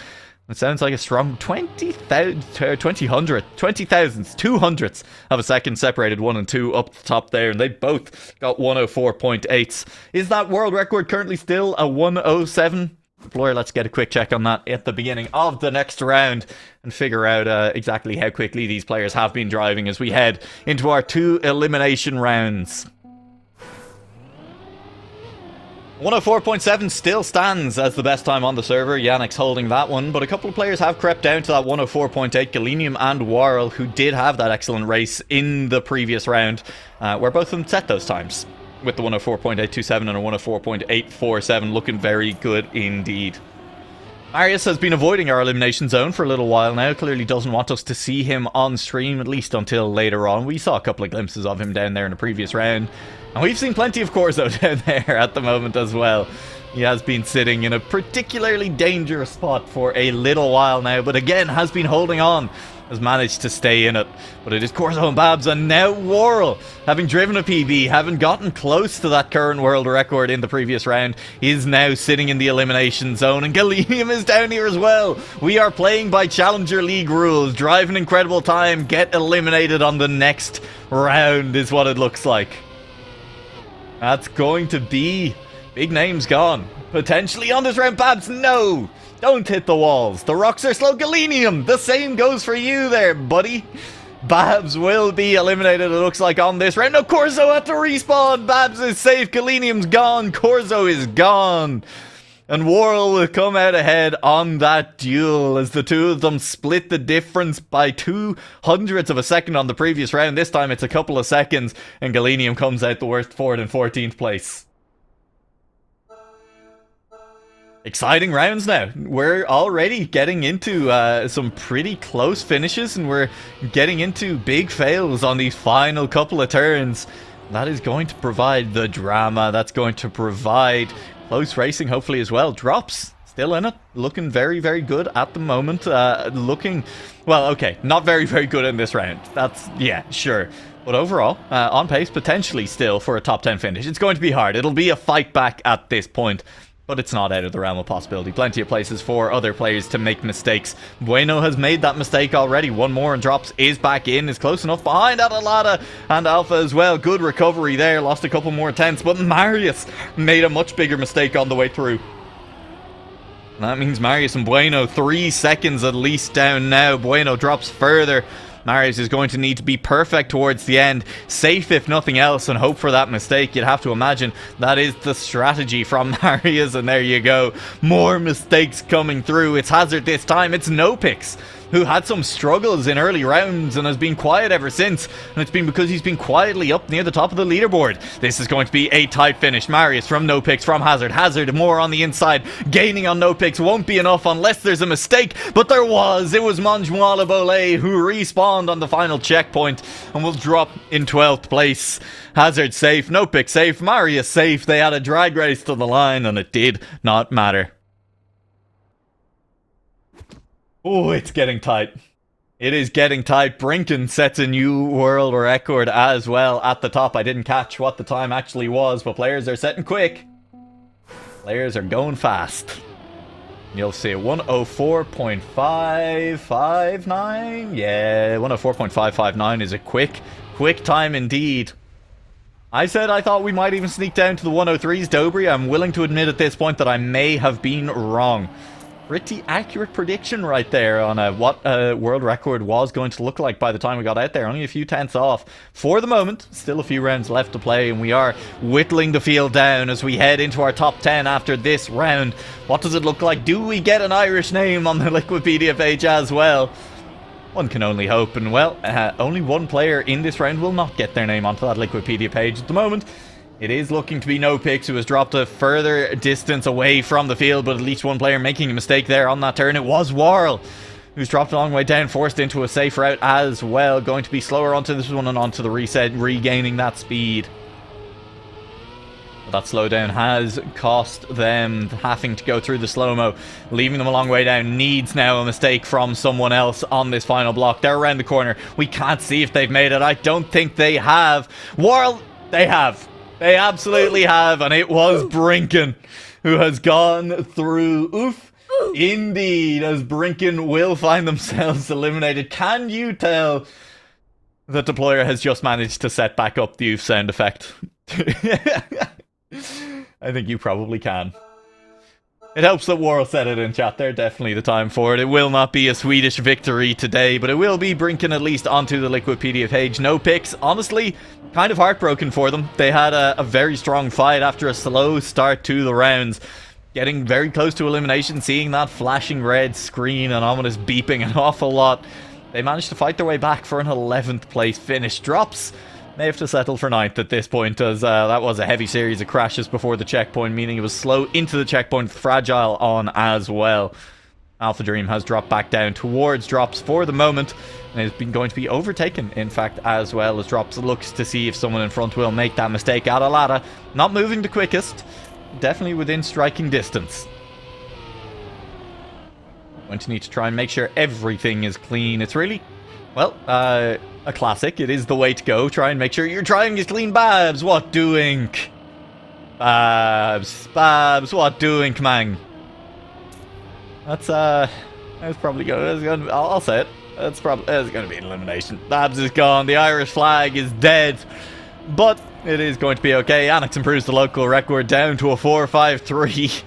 It sounds like a strong 200ths of a second separated 1 and 2 up the top there, and they both got 104.8s. Is that world record currently still a 107? Floor, let's get a quick check on that at the beginning of the next round and figure out exactly how quickly these players have been driving as we head into our 2 elimination rounds. 104.7 still stands as the best time on the server. Yannick's holding that one, but a couple of players have crept down to that 104.8. Galenium and Warrel, who did have that excellent race in the previous round, where both of them set those times, with the 104.827 and a 104.847 looking very good indeed. Marius has been avoiding our elimination zone for a little while now. Clearly doesn't want us to see him on stream, at least until later on. We saw a couple of glimpses of him down there in the previous round. And we've seen plenty of Corzo down there at the moment as well. He has been sitting in a particularly dangerous spot for a little while now, but again has been holding on. Has managed to stay in it. But it is Corzo and Babs, and now Worrell, having driven a PB, having gotten close to that current world record in the previous round, is now sitting in the elimination zone, and Galenium is down here as well. We are playing by Challenger League rules. Drive an incredible time, get eliminated on the next round is what it looks like. That's going to be big names gone. Potentially on this round. Babs, no! Don't hit the walls. The rocks are slow. Galenium, the same goes for you there, buddy. Babs will be eliminated, it looks like, on this round. No, Corzo had to respawn. Babs is safe. Galenium's gone. Corzo is gone. And Worrell will come out ahead on that duel as the two of them split the difference by 0.02 of a second on the previous round. This time it's a couple of seconds, and Galenium comes out the worst for it in 14th place. Exciting rounds now. We're already getting into some pretty close finishes, and we're getting into big fails on these final couple of turns. That is going to provide the drama. That's going to provide close racing, hopefully, as well. Drops still in it. Looking very, very good at the moment. Looking, well, okay, not very, very good in this round. That's, yeah, sure. But overall, on pace, potentially still for a top 10 finish. It's going to be hard. It'll be a fight back at this point. But it's not out of the realm of possibility. Plenty of places for other players to make mistakes. Bueno has made that mistake already. One more and drops is back in. Is close enough behind Adelada and Alpha as well. Good recovery there. Lost a couple more tenths. But Marius made a much bigger mistake on the way through. And that means Marius and Bueno 3 seconds at least down now. Bueno drops further. Marius is going to need to be perfect towards the end, safe if nothing else, and hope for that mistake. You'd have to imagine that is the strategy from Marius, and there you go. More mistakes coming through. It's Hazard this time. It's No Picks, who had some struggles in early rounds and has been quiet ever since, and it's been because he's been quietly up near the top of the leaderboard. This is going to be a tight finish. Marius from No Picks, from Hazard. Hazard more on the inside, gaining on No Picks. Won't be enough unless there's a mistake, but there was. It was Manjmuala Bolay who respawned on the final checkpoint and will drop in 12th place. Hazard safe, No Picks safe, Marius safe. They had a drag race to the line and it did not matter. Oh, it's getting tight. It is getting tight. Brinken sets a new world record as well at the top. I didn't catch what the time actually was, but players are setting quick. Players are going fast. You'll see 104.559. Yeah, 104.559 is a quick time indeed. I said I thought we might even sneak down to the 103s, Dobry. I'm willing to admit at this point that I may have been wrong. Pretty accurate prediction right there on what a world record was going to look like by the time we got out there. Only a few tenths off for the moment. Still a few rounds left to play, and we are whittling the field down as we head into our top 10 after this round. What does it look like? Do we get an Irish name on the Wikipedia page as well? One can only hope, and well, only one player in this round will not get their name onto that Wikipedia page at the moment. It is looking to be No Picks, who has dropped a further distance away from the field, but at least one player making a mistake there on that turn. It was Warl, who's dropped a long way down, forced into a safe route as well. Going to be slower onto this one and onto the reset, regaining that speed. But that slowdown has cost them having to go through the slow-mo, leaving them a long way down. Needs now a mistake from someone else on this final block. They're around the corner. We can't see if they've made it. I don't think they have. Warl, they have. They absolutely have, and it was Brinken who has gone through. Oof, indeed, as Brinken will find themselves eliminated. Can you tell that the player has just managed to set back up the oof sound effect? I think you probably can. It helps that Warl said it in chat. They're definitely the time for it. It will not be a Swedish victory today, but it will be Brinken at least onto the Wikipedia page. No Picks, honestly, kind of heartbroken for them. They had a very strong fight after a slow start to the rounds. Getting very close to elimination, seeing that flashing red screen and ominous beeping an awful lot. They managed to fight their way back for an 11th place finish. Drops may have to settle for 9th at this point, as that was a heavy series of crashes before the checkpoint, meaning it was slow into the checkpoint, fragile on as well. Alpha Dream has dropped back down towards Drops for the moment, and is going to be overtaken, in fact, as well, as Drops looks to see if someone in front will make that mistake. Adalata, not moving the quickest, definitely within striking distance. Going to need to try and make sure everything is clean. It's really, well, a classic. It is the way to go. Try and make sure your driving is clean. Babs, what doing? Babs, what doing, man? That's probably going. I'll say it. That's going to be an elimination. Babs is gone. The Irish flag is dead, but it is going to be okay. Annex improves the local record down to a 4.53.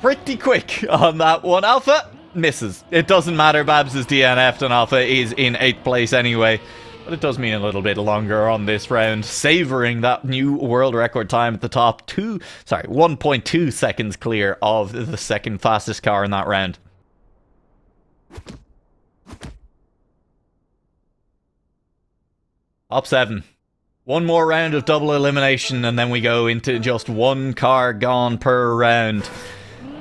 Pretty quick on that one. Alpha misses. It doesn't matter. Babs is DNF'd and Alpha is in 8th place anyway. But it does mean a little bit longer on this round. Savouring that new world record time at the top. 1.2 seconds clear of the second fastest car in that round. Top 7. One more round of double elimination and then we go into just one car gone per round.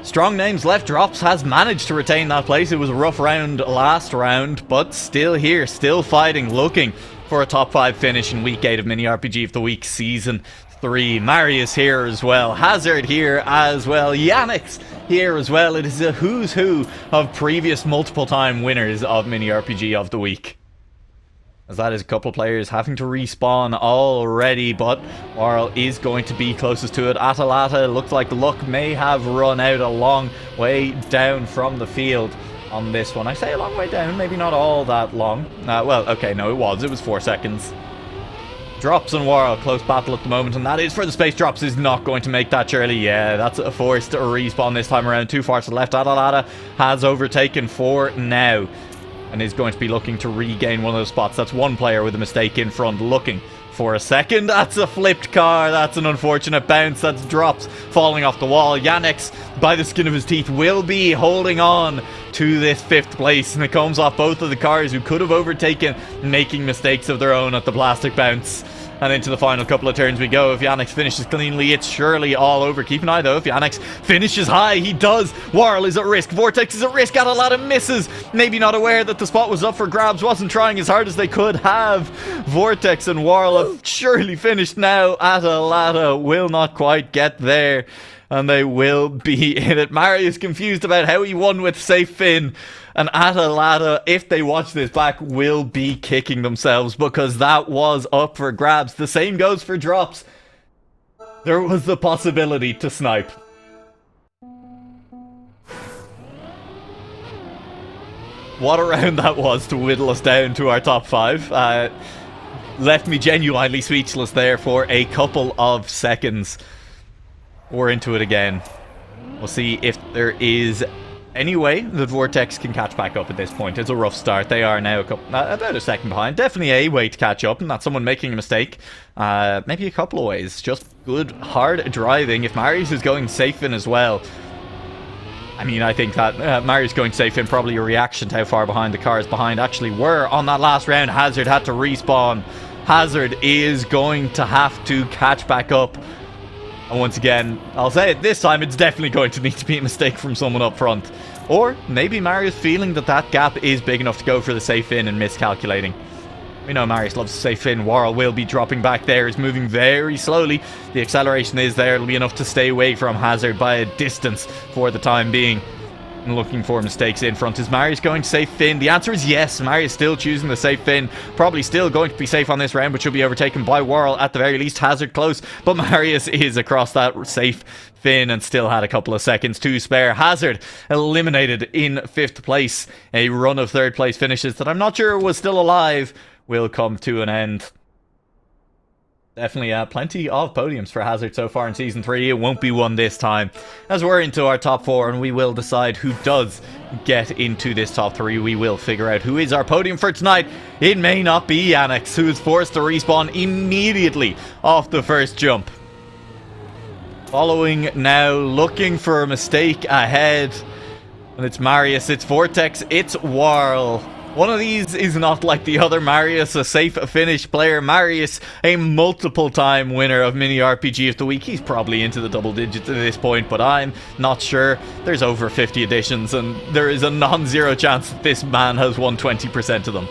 Strong names left. Drops has managed to retain that place. It was a rough round last round, but still here, still fighting, looking for a top 5 finish in week 8 of Mini RPG of the Week Season 3. Marius here as well. Hazard here as well. Yannick's here as well. It is a who's who of previous multiple time winners of Mini RPG of the Week. As that is a couple of players having to respawn already, but Warl is going to be closest to it. Atalata looks like luck may have run out a long way down from the field on this one. I say a long way down, maybe not all that long. Well, okay, no, it was 4 seconds. Drops and Warl, close battle at the moment, and that is for the space. Drops is not going to make that, surely. Yeah, that's a forced respawn this time around. Too far to the left. Atalata has overtaken for now, and is going to be looking to regain one of those spots. That's one player with a mistake in front, looking for a second. That's a flipped car. That's an unfortunate bounce. That's Drops falling off the wall. Yannick's, by the skin of his teeth, will be holding on to this 5th place, and it comes off both of the cars who could have overtaken, making mistakes of their own at the plastic bounce. And into the final couple of turns we go. If Yannick finishes cleanly, it's surely all over. Keep an eye though. If Yannick finishes high, he does. Warl is at risk. Vortex is at risk. Atalata misses. Maybe not aware that the spot was up for grabs. Wasn't trying as hard as they could have. Vortex and Warl have surely finished now. Atalata will not quite get there, and they will be in it. Mari is confused about how he won with safe fin. And Atalata, if they watch this back, will be kicking themselves because that was up for grabs. The same goes for Drops. There was the possibility to snipe. What a round that was to whittle us down to our top 5. left me genuinely speechless there for a couple of seconds. We're into it again. We'll see if there is any way that Vortex can catch back up at this point. It's a rough start. They are now about a second behind. Definitely a way to catch up, and not someone making a mistake. Maybe a couple of ways. Just good, hard driving. If Marius is going safe in as well, I mean, I think that Marius going safe in probably a reaction to how far behind the cars behind actually were on that last round. Hazard had to respawn. Hazard is going to have to catch back up. And once again, I'll say it this time, it's definitely going to need to be a mistake from someone up front. Or maybe Marius feeling that that gap is big enough to go for the safe in and miscalculating. We know Marius loves to safe in. Warl will be dropping back there. He's moving very slowly. The acceleration is there. It'll be enough to stay away from Hazard by a distance for the time being. And looking for mistakes in front. Is Marius going to safe fin? The answer is yes. Marius still choosing the safe fin. Probably still going to be safe on this round, but should be overtaken by Warl at the very least. Hazard close, but Marius is across that safe fin and still had a couple of seconds to spare. Hazard eliminated in 5th place. A run of 3rd place finishes that I'm not sure was still alive will come to an end. Definitely plenty of podiums for Hazard so far in Season 3. It won't be one this time, as we're into our top 4, and we will decide who does get into this top 3. We will figure out who is our podium for tonight. It may not be Yannick, who is forced to respawn immediately off the first jump. Following now, looking for a mistake ahead. And it's Marius, it's Vortex, it's Warl. One of these is not like the other. Marius, a safe finish player. Marius, a multiple-time winner of Mini RPG of the Week. He's probably into the double digits at this point, but I'm not sure. There's over 50 editions, and there is a non-zero chance that this man has won 20% of them.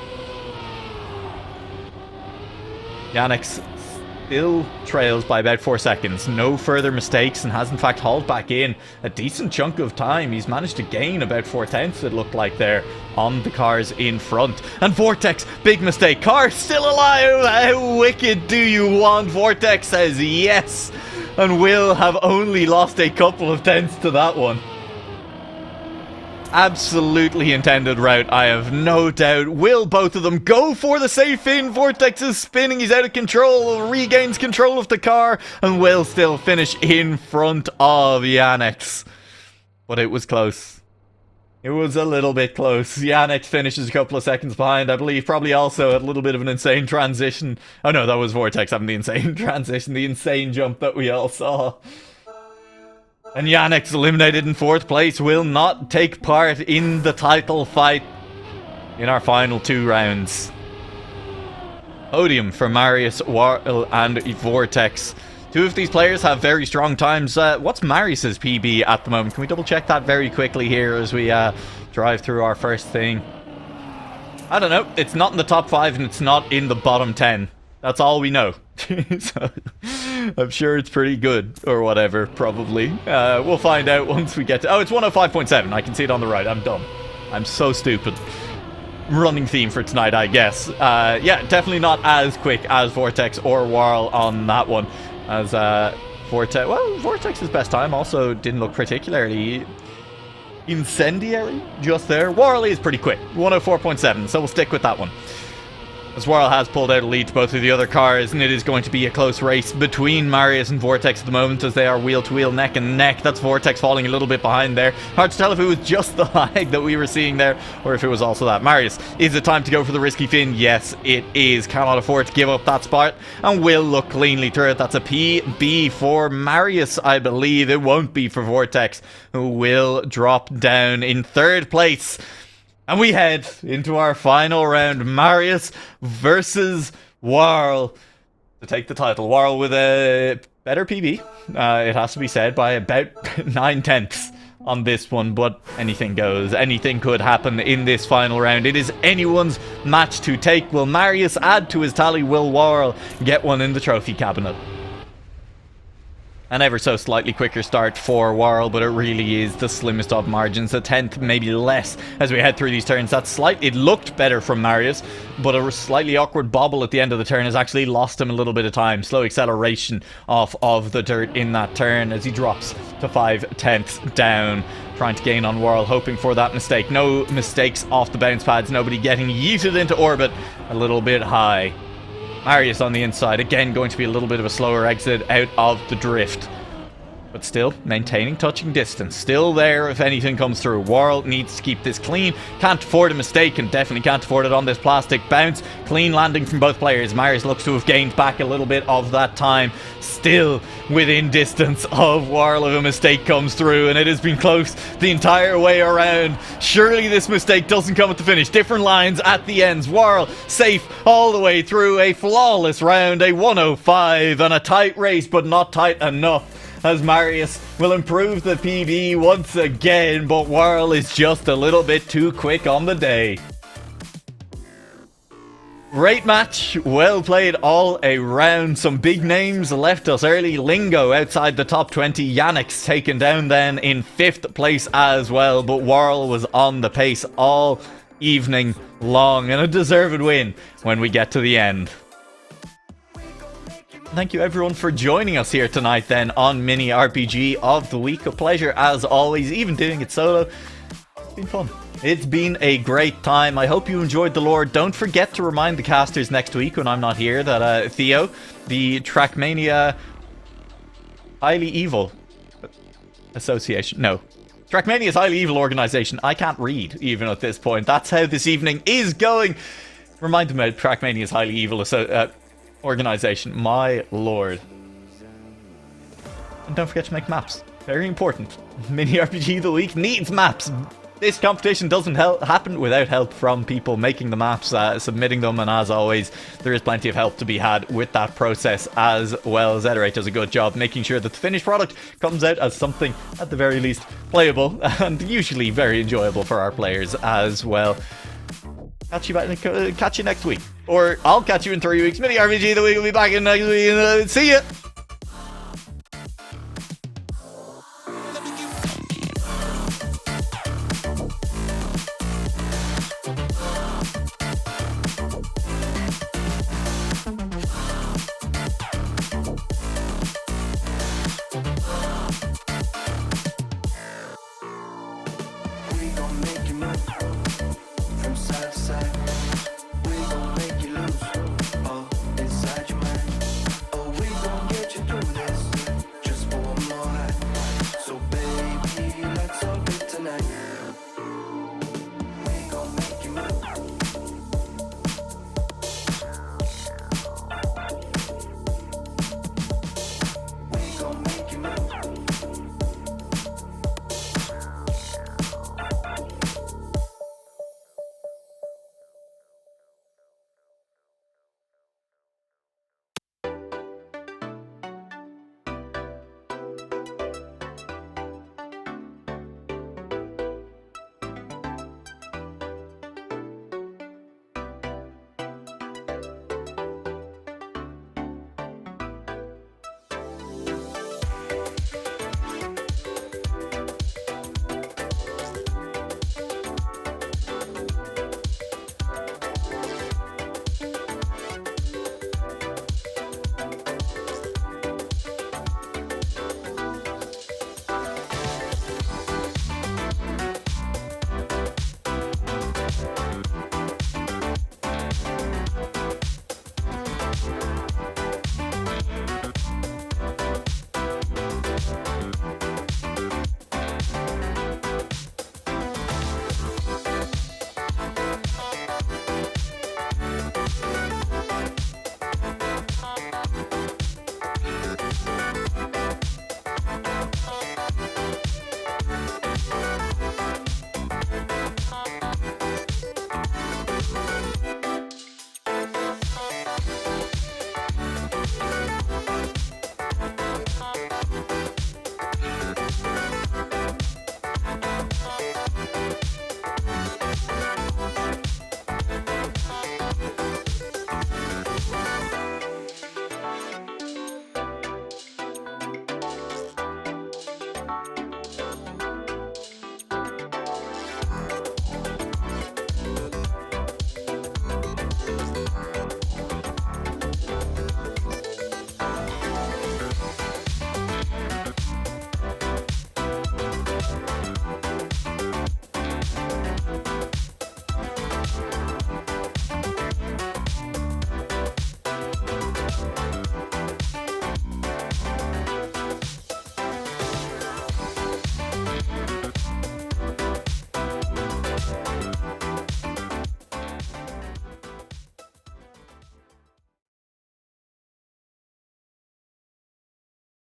Yannick still trails by about 4 seconds. No further mistakes, and has in fact hauled back in a decent chunk of time. He's managed to gain about 4/10, it looked like, there on the cars in front. And Vortex, big mistake. Car still alive. How wicked do you want? Vortex says yes, and will have only lost a couple of tenths to that one. Absolutely intended route, I have no doubt. Will both of them go for the safe in? Vortex is spinning, he's out of control, regains control of the car, and will still finish in front of Yannick. But it was close. It was a little bit close. Yannick finishes a couple of seconds behind, I believe. Probably also a little bit of an insane transition. Oh no, that was Vortex having the insane transition, the insane jump that we all saw. And Yannick's eliminated in 4th place, will not take part in the title fight in our final 2 rounds. Podium for Marius, Warl, and Vortex. 2 of these players have very strong times. What's Marius's PB at the moment? Can we double check that very quickly here as we drive through our first thing? I don't know. It's not in the top 5 and it's not in the bottom 10. That's all we know. So, I'm sure it's pretty good, or whatever, probably. We'll find out once we get to... Oh, it's 105.7. I can see it on the right. I'm dumb. I'm so stupid. Running theme for tonight, I guess. Yeah, definitely not as quick as Vortex or Warl on that one. As Vortex... Well, Vortex's best time also didn't look particularly incendiary just there. Warl is pretty quick. 104.7, so we'll stick with that one. As Warl has pulled out a lead to both of the other cars, and it is going to be a close race between Marius and Vortex at the moment, as they are wheel-to-wheel, neck and neck. That's Vortex falling a little bit behind there. Hard to tell if it was just the lag that we were seeing there, or if it was also that. Marius, is it time to go for the risky fin? Yes, it is. Cannot afford to give up that spot, and will look cleanly through it. That's a PB for Marius, I believe. It won't be for Vortex, who will drop down in 3rd place. And we head into our final round, Marius versus Warl, to take the title. Warl with a better PB, it has to be said, by about 9/10 on this one, but anything goes. Anything could happen in this final round. It is anyone's match to take. Will Marius add to his tally? Will Warl get one in the trophy cabinet? An ever so slightly quicker start for Warl, but it really is the slimmest of margins. A tenth, maybe less, as we head through these turns. It looked better from Marius, but a slightly awkward bobble at the end of the turn has actually lost him a little bit of time. Slow acceleration off of the dirt in that turn as he drops to 5/10 down. Trying to gain on Warl, hoping for that mistake. No mistakes off the bounce pads. Nobody getting yeeted into orbit a little bit high. Marius on the inside. Again, going to be a little bit of a slower exit out of the drift. But still maintaining touching distance. Still there if anything comes through. Warl needs to keep this clean. Can't afford a mistake, and definitely can't afford it on this plastic bounce. Clean landing from both players. Marius looks to have gained back a little bit of that time. Still within distance of Warl if a mistake comes through, and it has been close the entire way around. Surely this mistake doesn't come at the finish. Different lines at the ends. Warl safe all the way through. A flawless round. A 105 and a tight race, but not tight enough, as Marius will improve the PB once again, but Warl is just a little bit too quick on the day. Great match, well played all around. Some big names left us early. Lingo outside the top 20. Yannick's taken down then in 5th place as well, but Warl was on the pace all evening long, and a deserved win when we get to the end. Thank you everyone for joining us here tonight then on Mini RPG of the Week. A pleasure as always, even doing it solo. It's been fun. It's been a great time. I hope you enjoyed the lore. Don't forget to remind the casters next week when I'm not here that Theo, the Trackmania Highly Evil Association, no, Trackmania's Highly Evil Organization. I can't read even at this point. That's how this evening is going. Remind them about Trackmania's Highly Evil Organization, my lord. And don't forget to make maps. Very important. Mini RPG of the Week needs maps. This competition doesn't happen without help from people making the maps, submitting them, and as always, there is plenty of help to be had with that process as well. Z8 does a good job making sure that the finished product comes out as something, at the very least, playable, and usually very enjoyable for our players as well. Catch you next week. Or I'll catch you in 3 weeks. Mini RPG of the Week will be back in next week. See ya! We gon' make it move from side to side.